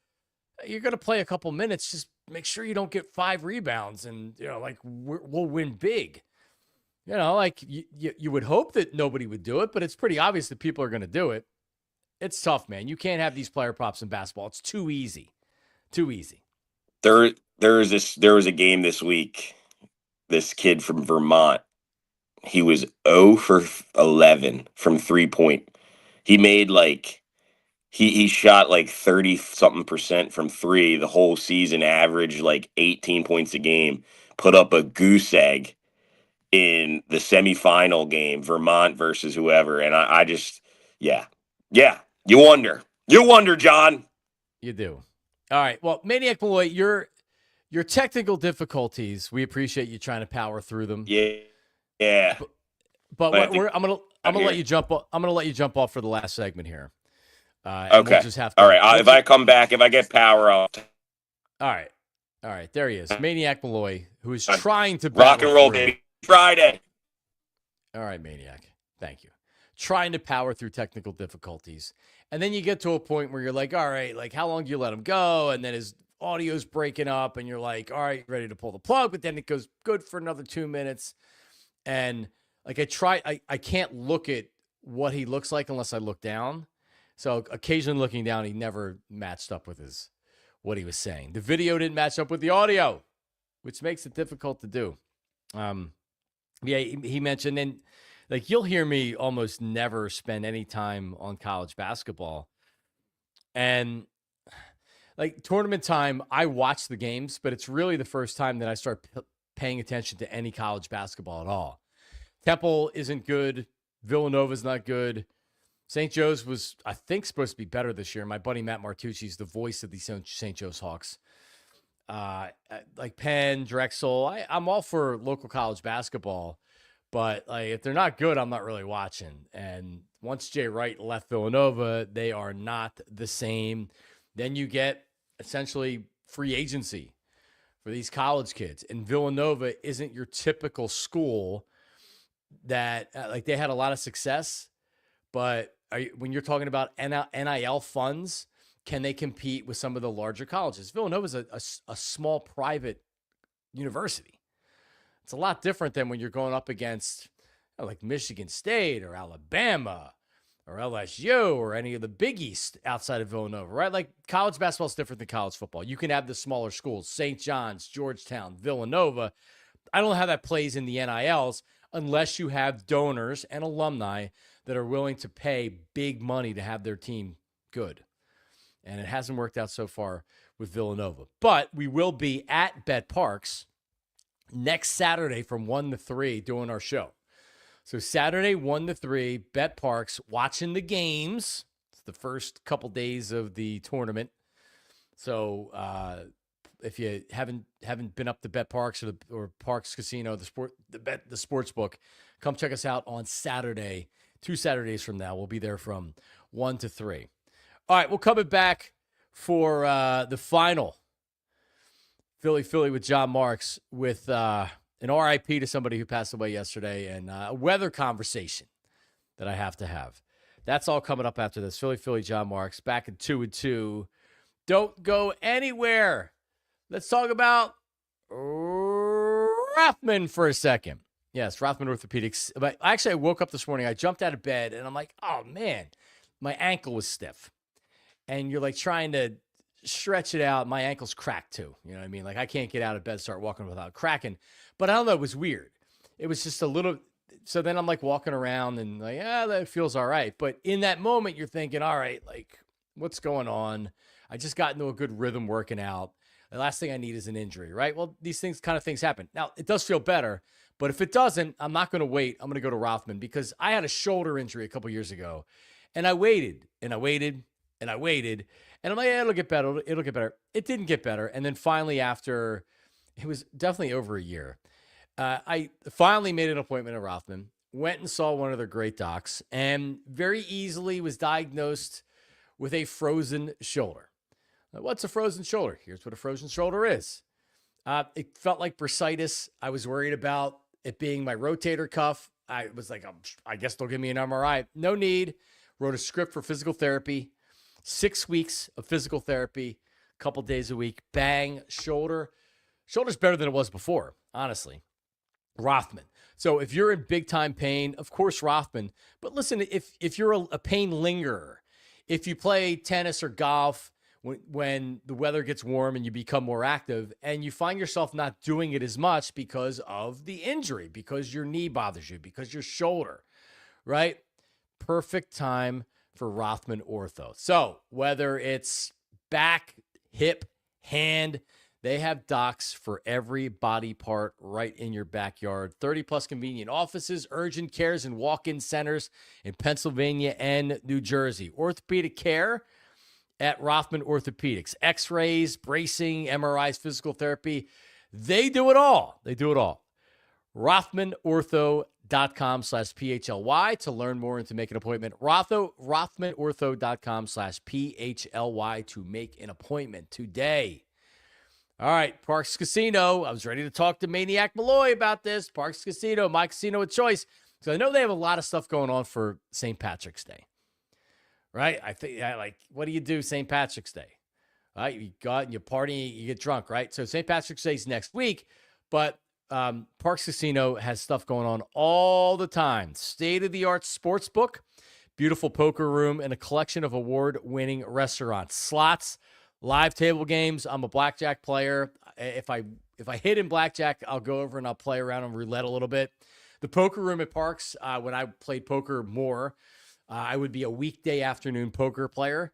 you're going to play a couple minutes. Just make sure you don't get 5 rebounds, and, like, we'll win big. Like, you would hope that nobody would do it, but it's pretty obvious that people are going to do it. It's tough, man. You can't have these player props in basketball. It's too easy. Too easy. There was a game this week. This kid from Vermont he was 0 for 11 from 3-point. He made he shot 30-something% from 3 the whole season, averaged 18 points a game, put up a goose egg in the semifinal game, Vermont versus whoever. And I just, yeah. You wonder, John. You do. All right. Well, Maniac Malloy, your technical difficulties, we appreciate you trying to power through them. Yeah. But I'm gonna let you jump. I'm gonna let you jump off for the last segment here. Okay. We'll just have to, all right. If I come back, if I get power, I'll. All right. There he is, Maniac Malloy, who is trying to rock and roll, baby. Friday. All right, Maniac. Thank you. Trying to power through technical difficulties. And then you get to a point where you're like, all right, how long do you let him go? And then his audio's breaking up and you're like, all right, ready to pull the plug. But then it goes good for another 2 minutes. And I can't look at what he looks like unless I look down. So occasionally looking down, he never matched up with what he was saying. The video didn't match up with the audio, which makes it difficult to do. Yeah, he mentioned, and you'll hear me almost never spend any time on college basketball. And tournament time, I watch the games, but it's really the first time that I start paying attention to any college basketball at all. Temple isn't good. Villanova's not good. St. Joe's was, I think, supposed to be better this year. My buddy Matt Martucci's the voice of the St. Joe's Hawks. Penn, Drexel, I'm all for local college basketball, but if they're not good, I'm not really watching. And once Jay Wright left Villanova, they are not the same. Then you get essentially free agency for these college kids. And Villanova isn't your typical school that they had a lot of success, but when you're talking about NIL funds, can they compete with some of the larger colleges? Villanova's a small private university. It's a lot different than when you're going up against Michigan State or Alabama or LSU or any of the Big East outside of Villanova, right? College basketball is different than college football. You can have the smaller schools, St. John's, Georgetown, Villanova. I don't know how that plays in the NILs unless you have donors and alumni that are willing to pay big money to have their team good. And it hasn't worked out so far with Villanova. But we will be at Bet Parks next Saturday from 1 to 3 doing our show. So Saturday, 1 to 3, Bet Parks, watching the games. It's the first couple days of the tournament. So if you haven't been up to Bet Parks or Parks Casino, the sports book, come check us out on Saturday. 2 Saturdays from now. We'll be there from 1 to 3. All right, we'll come back for the final Philly with John Marks with an RIP to somebody who passed away yesterday and a weather conversation that I have to have. That's all coming up after this. Philly, John Marks, back in 2 and 2. Don't go anywhere. Let's talk about Rothman for a second. Yes, Rothman Orthopedics. But actually, I woke up this morning. I jumped out of bed, and I'm like, oh, man, my ankle was stiff. And you're trying to stretch it out. My ankle's cracked too. You know what I mean? I can't get out of bed, start walking without cracking. But I don't know. It was weird. It was just a little. So then I'm walking around and that feels all right. But in that moment, you're thinking, all right, what's going on? I just got into a good rhythm working out. The last thing I need is an injury, right? Well, these things happen. Now, it does feel better. But if it doesn't, I'm not going to wait. I'm going to go to Rothman because I had a shoulder injury a couple years ago. And I waited and I waited. And I waited, and I'm like, it'll get better. It'll get better. It didn't get better. And then finally, after, it was definitely over a year, I finally made an appointment at Rothman, went and saw one of their great docs, and very easily was diagnosed with a frozen shoulder. What's a frozen shoulder? Here's what a frozen shoulder is. It felt like bursitis. I was worried about it being my rotator cuff. I was like, I guess they'll give me an MRI. No need. Wrote a script for physical therapy. 6 weeks of physical therapy, a couple days a week, bang, shoulder's better than it was before, honestly. Rothman. So if you're in big time pain, of course, Rothman. But listen, if you're a pain lingerer, if you play tennis or golf when the weather gets warm and you become more active, and you find yourself not doing it as much because of the injury, because your knee bothers you, because your shoulder, right? Perfect time for Rothman Ortho. So whether it's back, hip, hand, they have docs for every body part right in your backyard. 30-plus convenient offices, urgent cares, and walk-in centers in Pennsylvania and New Jersey. Orthopedic care at Rothman Orthopedics. X-rays, bracing, MRIs, physical therapy. They do it all. They do it all. RothmanOrtho.com/PHLY to learn more and to make an appointment. RothmanOrtho.com/PHLY to make an appointment today. All right, Parks Casino. I was ready to talk to Maniac Malloy about this. Parks Casino, my casino of choice. So I know they have a lot of stuff going on for St. Patrick's Day, right? I think, what do you do St. Patrick's Day? Right? You go out and you party, you get drunk, right? So St. Patrick's Day is next week, but Parks Casino has stuff going on all the time. State-of-the-art sports book, beautiful poker room, and a collection of award-winning restaurants. Slots, live table games. I'm a blackjack player. If I hit in blackjack, I'll go over and I'll play around on roulette a little bit. The poker room at Parks, when I played poker more, I would be a weekday afternoon poker player,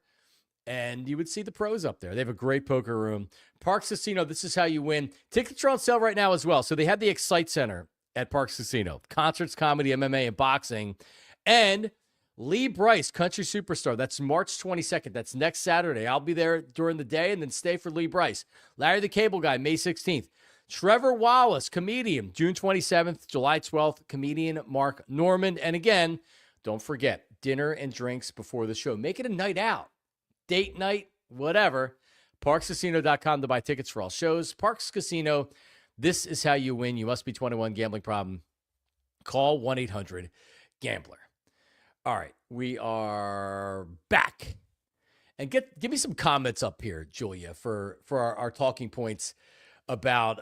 and you would see the pros up there. They have a great poker room. Parks Casino, this is how you win. Tickets are on sale right now as well. So they have the Excite Center at Parks Casino. Concerts, comedy, MMA, and boxing. And Lee Bryce, country superstar. That's March 22nd. That's next Saturday. I'll be there during the day and then stay for Lee Bryce. Larry the Cable Guy, May 16th. Trevor Wallace, comedian, June 27th, July 12th, comedian Mark Norman. And again, don't forget, dinner and drinks before the show. Make it a night out, date night, whatever. ParksCasino.com to buy tickets for all shows. Parks Casino, this is how you win. You must be 21, gambling problem. Call 1-800-GAMBLER. All right, we are back. And give me some comments up here, Julia, for our talking points about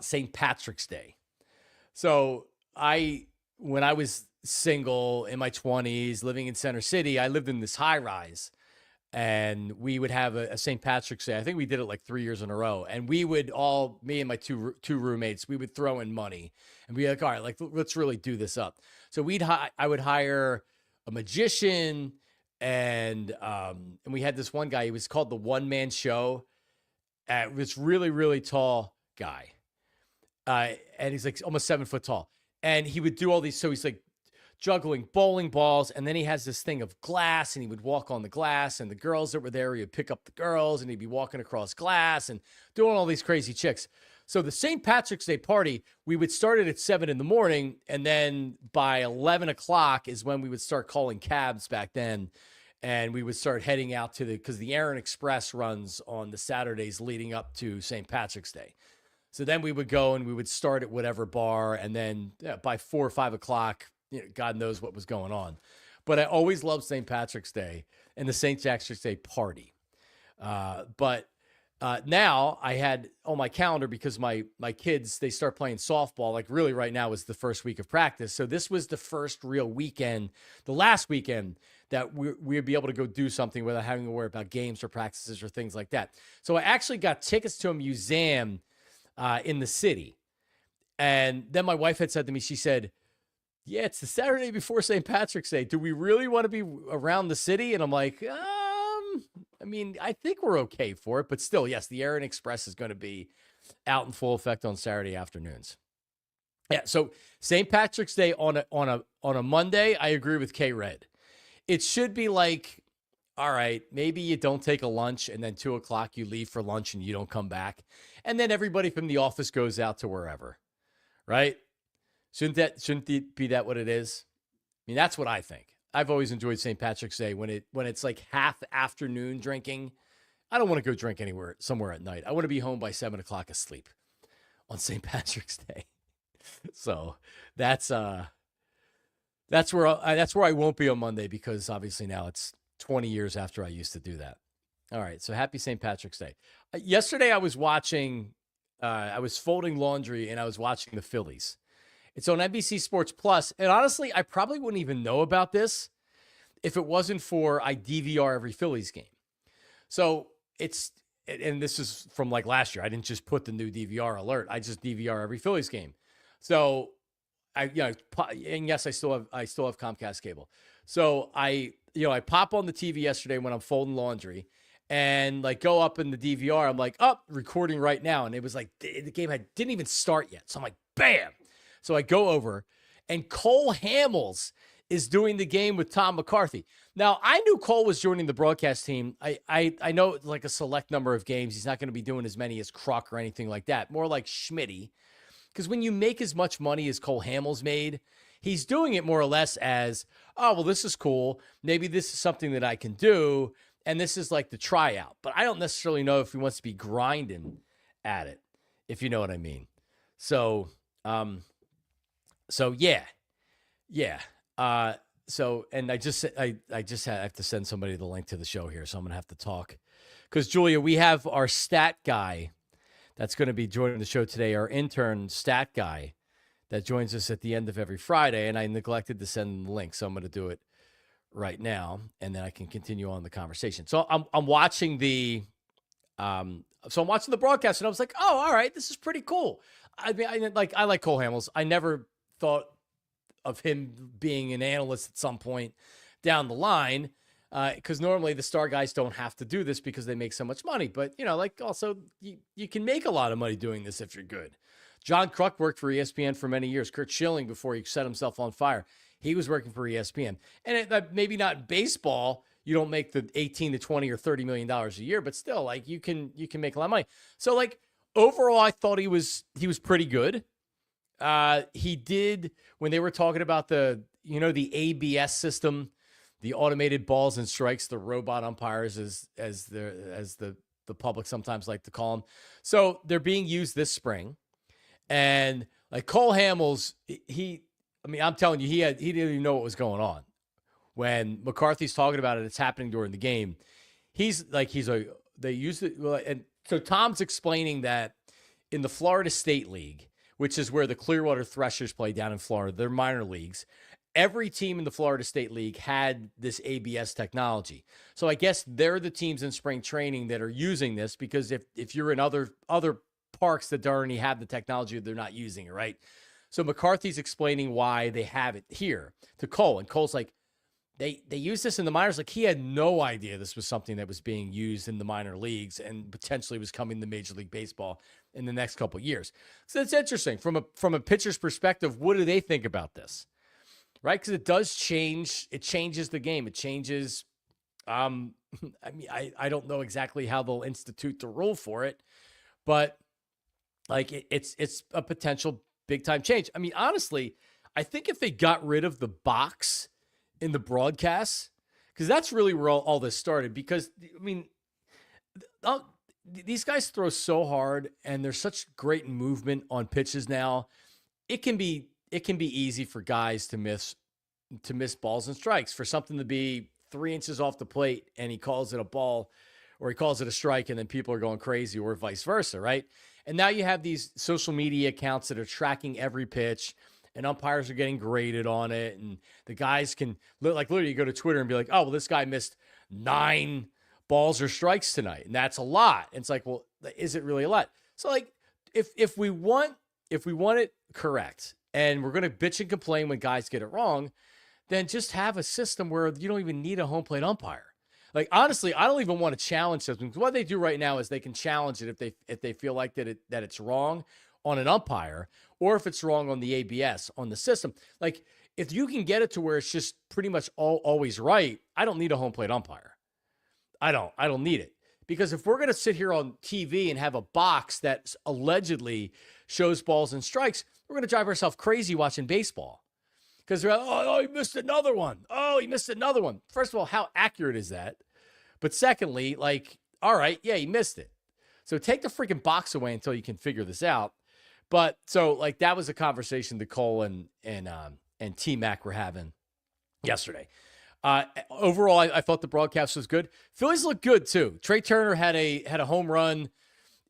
St. Patrick's Day. So when I was single in my 20s, living in Center City, I lived in this high rise, and we would have a St. Patrick's Day. I think we did it like 3 years in a row, and we would all, me and my two roommates, we would throw in money and be like, all right, like, let's really do this up. So I would hire a magician, and we had this one guy. He was called the One Man Show. This really, really tall guy, and he's like almost 7 foot tall. And he would do all these. So he's like juggling bowling balls, and then he has this thing of glass, and he would walk on the glass, and the girls that were there, he would pick up the girls, and he'd be walking across glass and doing all these crazy tricks. So the St. Patrick's Day party, we would start it at 7 in the morning, and then by 11 o'clock is when we would start calling cabs back then, and we would start heading out because the Aaron Express runs on the Saturdays leading up to St. Patrick's Day. So then we would go and we would start at whatever bar, and then by 4 or 5 o'clock, God knows what was going on. But I always loved St. Patrick's Day and the St. Patrick's Day party. But now I had on my calendar, because my kids, they start playing softball. Like really right now is the first week of practice. So this was the first real weekend, the last weekend, that we'd be able to go do something without having to worry about games or practices or things like that. So I actually got tickets to a museum in the city. And then my wife had said to me, she said, yeah, it's the Saturday before St. Patrick's Day. Do we really want to be around the city? And I'm like, I mean, I think we're okay for it, but still, yes, the Aaron Express is going to be out in full effect on Saturday afternoons. Yeah, so St. Patrick's Day on a Monday, I agree with K-Red. It should be like, all right, maybe you don't take a lunch, and then 2 o'clock you leave for lunch and you don't come back, and then everybody from the office goes out to wherever, right? Shouldn't it be that what it is? I mean, that's what I think. I've always enjoyed St. Patrick's Day when it's like half afternoon drinking. I don't want to go drink somewhere at night. I want to be home by 7 o'clock asleep on St. Patrick's Day. So that's where I won't be on Monday, because obviously now it's 20 years after I used to do that. All right. So happy St. Patrick's Day. Yesterday I was folding laundry and I was watching the Phillies. It's on NBC Sports Plus, and honestly, I probably wouldn't even know about this if it wasn't for I DVR every Phillies game. So and this is from like last year. I didn't just put the new DVR alert. I just DVR every Phillies game. So and yes, I still have Comcast cable. So I pop on the TV yesterday when I'm folding laundry and like go up in the DVR. I'm like, recording right now. And it was like the game didn't even start yet. So I'm like, bam. So I go over and Cole Hamels is doing the game with Tom McCarthy. Now, I knew Cole was joining the broadcast team. I know like a select number of games. He's not going to be doing as many as Kruk or anything like that. More like Schmitty. Because when you make as much money as Cole Hamels made, he's doing it more or less as, oh, well, this is cool. Maybe this is something that I can do. And this is like the tryout. But I don't necessarily know if he wants to be grinding at it, if you know what I mean. So yeah. And I just have to send somebody the link to the show here. So I'm going to have to talk. Because, Julia, we have our stat guy that's going to be joining the show today, our intern stat guy that joins us at the end of every Friday, and I neglected to send him the link, so I'm going to do it right now, and then I can continue on the conversation. So I'm watching the broadcast, and I was like, oh, all right, this is pretty cool. I mean, I like Cole Hamels. I never thought of him being an analyst at some point down the line. Because normally the star guys don't have to do this because they make so much money. But, also you can make a lot of money doing this if you're good. John Kruk worked for ESPN for many years. Kurt Schilling, before he set himself on fire, he was working for ESPN. And maybe not baseball. You don't make the 18 to 20 or $30 million a year, but still, like, you can make a lot of money. So, like, overall, I thought he was pretty good. He did, when they were talking about the ABS system, the automated balls and strikes, the robot umpires, as the public sometimes like to call them. So they're being used this spring, and like Cole Hamels, I'm telling you, he didn't even know what was going on when McCarthy's talking about it. It's happening during the game. They used it, and so Tom's explaining that in the Florida State League, which is where the Clearwater Threshers play down in Florida, they're minor leagues. Every team in the Florida State League had this ABS technology. So I guess they're the teams in spring training that are using this, because if you're in other parks that already have the technology, they're not using it, right? So McCarthy's explaining why they have it here to Cole. And Cole's like, they use this in the minors. Like, he had no idea this was something that was being used in the minor leagues and potentially was coming to Major League Baseball in the next couple of years. So it's interesting. From a pitcher's perspective, what do they think about this? Right, because it does change. It changes the game. It changes. I don't know exactly how they'll institute the rule for it, but like it's a potential big time change. I mean, honestly, I think if they got rid of the box in the broadcasts, because that's really where all this started. Because these guys throw so hard, and there's such great movement on pitches now. It can be easy for guys to miss balls and strikes, for something to be 3 inches off the plate and he calls it a ball or he calls it a strike, and then people are going crazy, or vice versa, right? And now you have these social media accounts that are tracking every pitch, and umpires are getting graded on it, and the guys can literally go to Twitter and be like, oh, well, this guy missed 9 balls or strikes tonight, and that's a lot. And it's like, well, is it really a lot? So like, if we want it correct, and we're going to bitch and complain when guys get it wrong, then just have a system where you don't even need a home plate umpire. Like, honestly, I don't even want to challenge systems. What they do right now is they can challenge it if they feel like that it's wrong on an umpire, or if it's wrong on the ABS, on the system. Like, if you can get it to where it's just pretty much always right, I don't need a home plate umpire. I don't need it. Because if we're going to sit here on TV and have a box that allegedly shows balls and strikes, we're going to drive ourselves crazy watching baseball. Because they're like, oh, he missed another one. Oh, he missed another one. First of all, how accurate is that? But secondly, like, all right, yeah, he missed it. So take the freaking box away until you can figure this out. But so, like, that was a conversation that Cole and T-Mac were having yesterday. Overall, I thought the broadcast was good. Phillies looked good too. Trey Turner had a home run.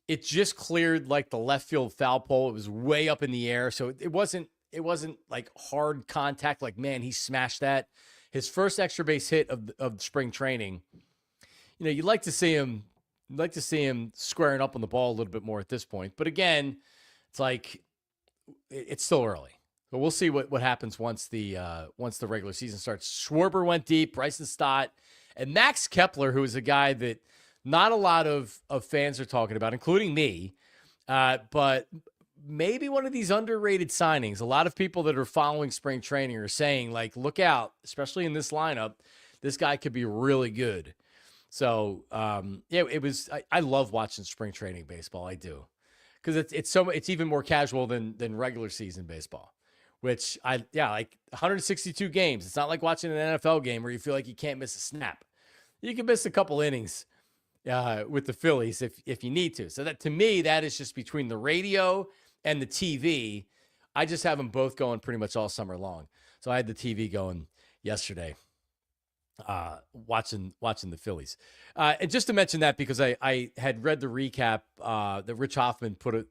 It just cleared like the left field foul pole. It was way up in the air, so it wasn't like hard contact. Like, man, he smashed that. His first extra base hit of spring training. you'd like to see him squaring up on the ball a little bit more at this point. But again, it's like it's still early. But we'll see what happens once the regular season starts. Schwarber went deep, Bryce Stott, and Max Kepler, who is a guy that not a lot of fans are talking about, including me. But maybe one of these underrated signings. A lot of people that are following spring training are saying, like, look out, especially in this lineup. This guy could be really good. So, it was. I love watching spring training baseball. I do, because it's even more casual than regular season baseball. Which like 162 games. It's not like watching an NFL game where you feel like you can't miss a snap. You can miss a couple innings with the Phillies if you need to. So that, to me, that is just between the radio and the TV. I just have them both going pretty much all summer long. So I had the TV going yesterday, watching the Phillies. And just to mention that, because I had read the recap that Rich Hoffman put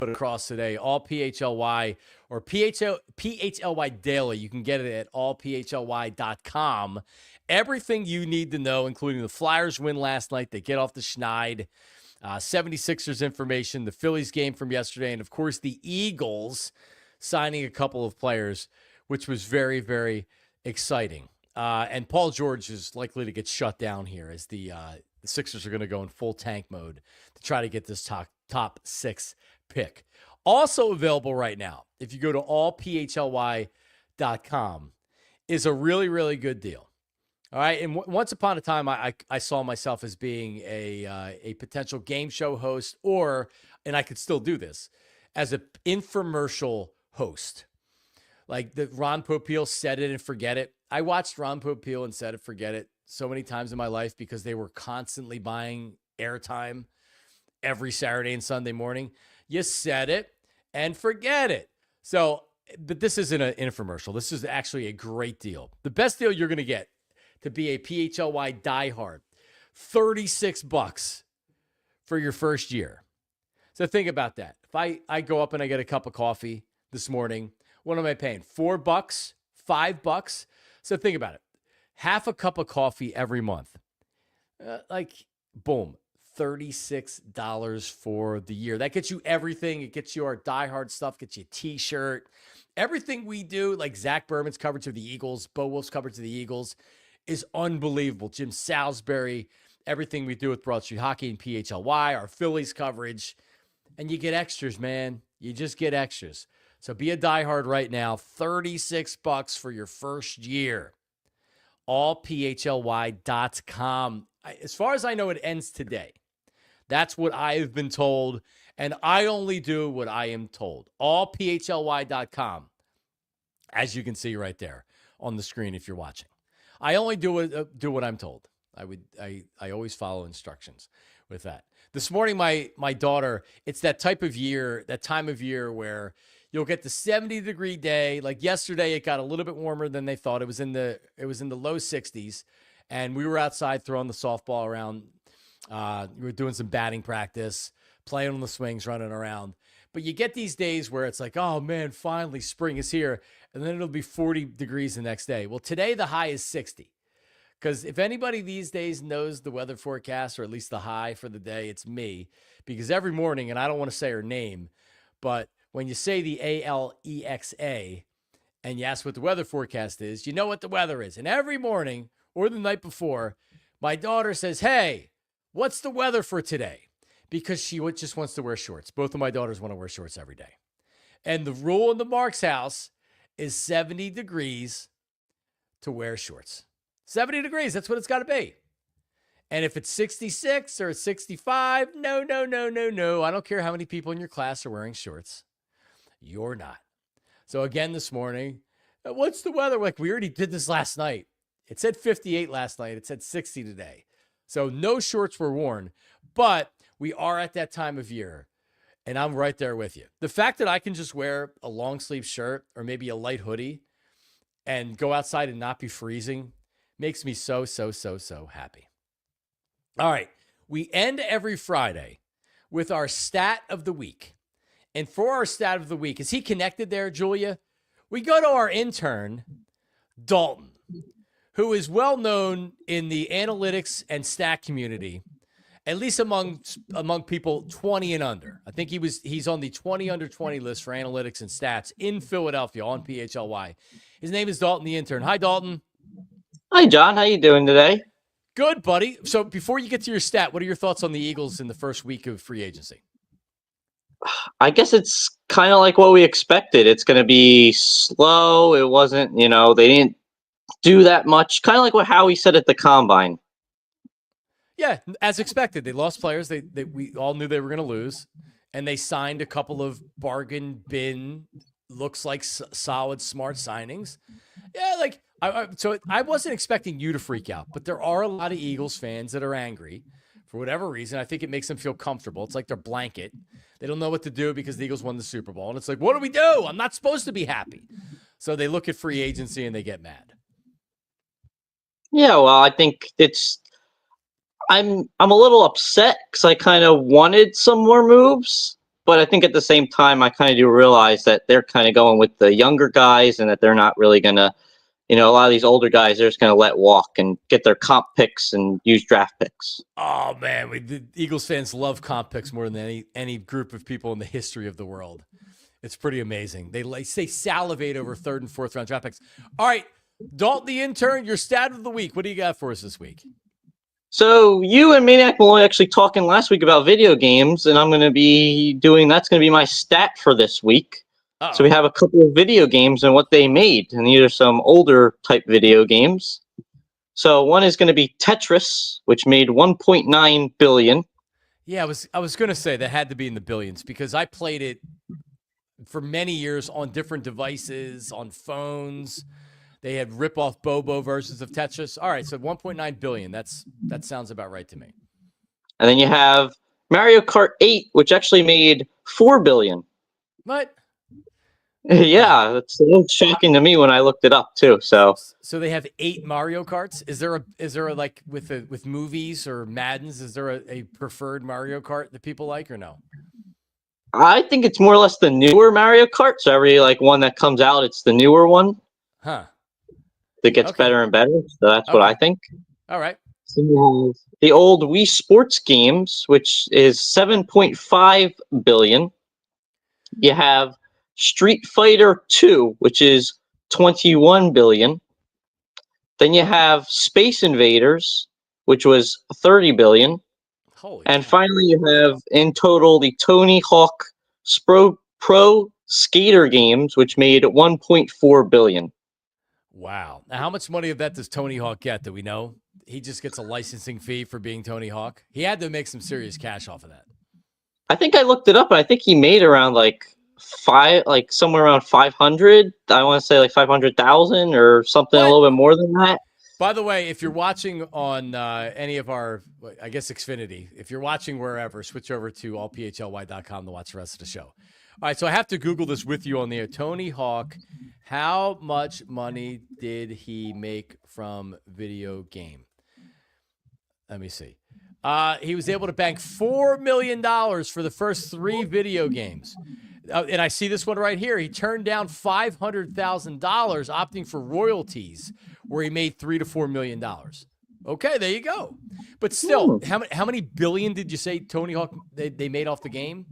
across today, all PHLY or PHLY Daily. You can get it at allphly.com. Everything you need to know, including the Flyers win last night. They get off the schneid. 76ers information, the Phillies game from yesterday, and of course the Eagles signing a couple of players, which was very, very exciting. And Paul George is likely to get shut down here as the Sixers are going to go in full tank mode to try to get this top 6 pick. Also available right now, if you go to allphly.com, is a really, really good deal. All right. And once upon a time, I saw myself as being a potential game show host, and I could still do this, as an infomercial host. Like the Ron Popeil Set It and Forget It. I watched Ron Popeil and Set It, Forget It so many times in my life because they were constantly buying airtime every Saturday and Sunday morning. You set it and forget it. So, but this isn't an infomercial. This is actually a great deal. The best deal you're going to get to be a PHLY diehard, $36 for your first year. So think about that. If I go up and I get a cup of coffee this morning, what am I paying? $4, $5? So think about it. Half a cup of coffee every month. Boom, $36 for the year. That gets you everything. It gets you our diehard stuff, gets you a t-shirt. Everything we do, like Zach Berman's coverage of the Eagles, Bo Wolf's coverage of the Eagles, is unbelievable. Jim Salisbury, everything we do with Broad Street Hockey and PHLY, our Phillies coverage. And you get extras, man. You just get extras. So be a diehard right now. $36 for your first year. Allphly.com. As far as I know, it ends today. That's what I have been told. And I only do what I am told. Allphly.com. As you can see right there on the screen if you're watching. I only do what I'm told. I always follow instructions with that. This morning, my daughter, it's that time of year where you'll get the 70-degree day. Like yesterday, it got a little bit warmer than they thought. It was in the low 60s, and we were outside throwing the softball around. We were doing some batting practice, playing on the swings, running around. But you get these days where it's like, oh man, finally spring is here. And then it'll be 40 degrees the next day. Well, today the high is 60. Because if anybody these days knows the weather forecast, or at least the high for the day, it's me. Because every morning, and I don't want to say her name, but when you say the ALEXA and you ask what the weather forecast is, you know what the weather is. And every morning or the night before, my daughter says, hey, what's the weather for today? Because she just wants to wear shorts. Both of my daughters want to wear shorts every day. And the rule in the Marks house is 70 degrees to wear shorts. 70 degrees, that's what it's got to be. And if it's 66 or 65, no. I don't care how many people in your class are wearing shorts. You're not. So again this morning, what's the weather like? We already did this last night. It said 58 last night. It said 60 today. So no shorts were worn, but we are at that time of year, and I'm right there with you. The fact that I can just wear a long sleeve shirt or maybe a light hoodie and go outside and not be freezing makes me so happy. All right. We end every Friday with our stat of the week. And for our stat of the week, is he connected there, Julia? We go to our intern, Dalton, who is well known in the analytics and stat community, at least among people 20 and under. I think he's on the 20 under 20 list for analytics and stats in Philadelphia on PHLY. His name is Dalton the Intern. Hi, Dalton. Hi, John. How you doing today? Good, buddy. So before you get to your stat, what are your thoughts on the Eagles in the first week of free agency? I guess it's kind of like what we expected. It's going to be slow. It wasn't, they didn't do that much. Kind of like what Howie said at the Combine. Yeah, as expected. They lost players. We all knew they were going to lose. And they signed a couple of bargain bin, looks like solid, smart signings. Yeah, so I wasn't expecting you to freak out, but there are a lot of Eagles fans that are angry for whatever reason. I think it makes them feel comfortable. It's like their blanket. They don't know what to do because the Eagles won the Super Bowl. And it's like, what do we do? I'm not supposed to be happy. So they look at free agency and they get mad. Yeah, well, I think I'm a little upset because I kind of wanted some more moves. But I think at the same time, I kind of do realize that they're kind of going with the younger guys and that they're not really going to, a lot of these older guys, they're just going to let walk and get their comp picks and use draft picks. Oh, man. The Eagles fans love comp picks more than any group of people in the history of the world. It's pretty amazing. They salivate over third and fourth round draft picks. All right, Dalton the Intern, your stat of the week. What do you got for us this week? So you and Maniac Malloy actually talking last week about video games, and I'm going to be that's going to be my stat for this week. Uh-oh. So we have a couple of video games and what they made, and these are some older type video games. So one is going to be Tetris, which made 1.9 billion. Yeah, I was going to say that had to be in the billions because I played it for many years on different devices, on phones. They had rip-off Bobo versions of Tetris. All right, so 1.9 billion. That sounds about right to me. And then you have Mario Kart 8, which actually made 4 billion. What? Yeah, that's a little shocking to me when I looked it up too. So they have 8 Mario Karts. Is there a like with movies or Maddens? Is there a preferred Mario Kart that people like or no? I think it's more or less the newer Mario Kart. So every one that comes out, it's the newer one. Huh. That gets better and better. So that's what I think. All right. So you have the old Wii Sports games, which is 7.5 billion. You have Street Fighter 2, which is 21 billion. Then you have Space Invaders, which was 30 billion. And finally, you have in total the Tony Hawk Pro Skater games, which made 1.4 billion. Wow. Now, how much money of that does Tony Hawk get? Do we know? He just gets a licensing fee for being Tony Hawk. He had to make some serious cash off of that. I think I looked it up, and I think he made around somewhere around 500. I want to say 500,000 or something a little bit more than that. By the way, if you're watching on any of our, I guess, Xfinity, if you're watching wherever, switch over to allphly.com to watch the rest of the show. All right, so I have to Google this with you on the air. Tony Hawk, how much money did he make from video game? Let me see. He was able to bank $4 million for the first 3 video games. And I see this one right here. He turned down $500,000 opting for royalties where he made $3 to $4 million. Okay, there you go. But still, how many billion did you say Tony Hawk they made off the game?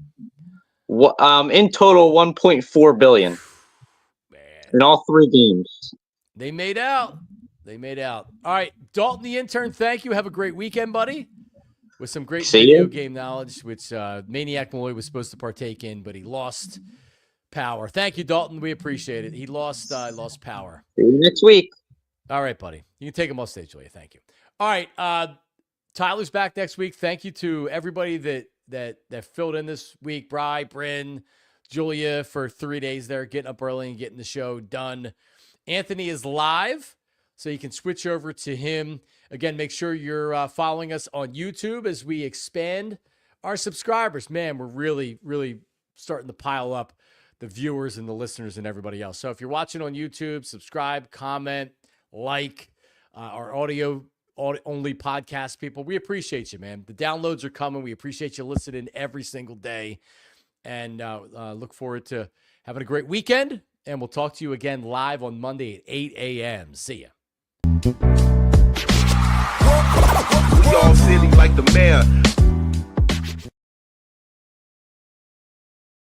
In total, 1.4 billion. Man. In all 3 games. They made out. All right, Dalton the Intern, thank you. Have a great weekend, buddy. With some great video game knowledge, which Maniac Malloy was supposed to partake in, but he lost power. Thank you, Dalton. We appreciate it. He lost power. See you next week. All right, buddy. You can take him off stage, Julia. Thank you. All right, Tyler's back next week. Thank you to everybody that filled in this week. Bry, Bryn, Julia for 3 days there, getting up early and getting the show done. Anthony is live, so you can switch over to him. Again, make sure you're following us on YouTube as we expand our subscribers. Man, we're really, really starting to pile up the viewers and the listeners and everybody else. So if you're watching on YouTube, subscribe, comment, like our audio-only podcast people. We appreciate you, man. The downloads are coming. We appreciate you listening every single day. And look forward to having a great weekend. And we'll talk to you again live on Monday at 8 a.m. See ya. like the mayor.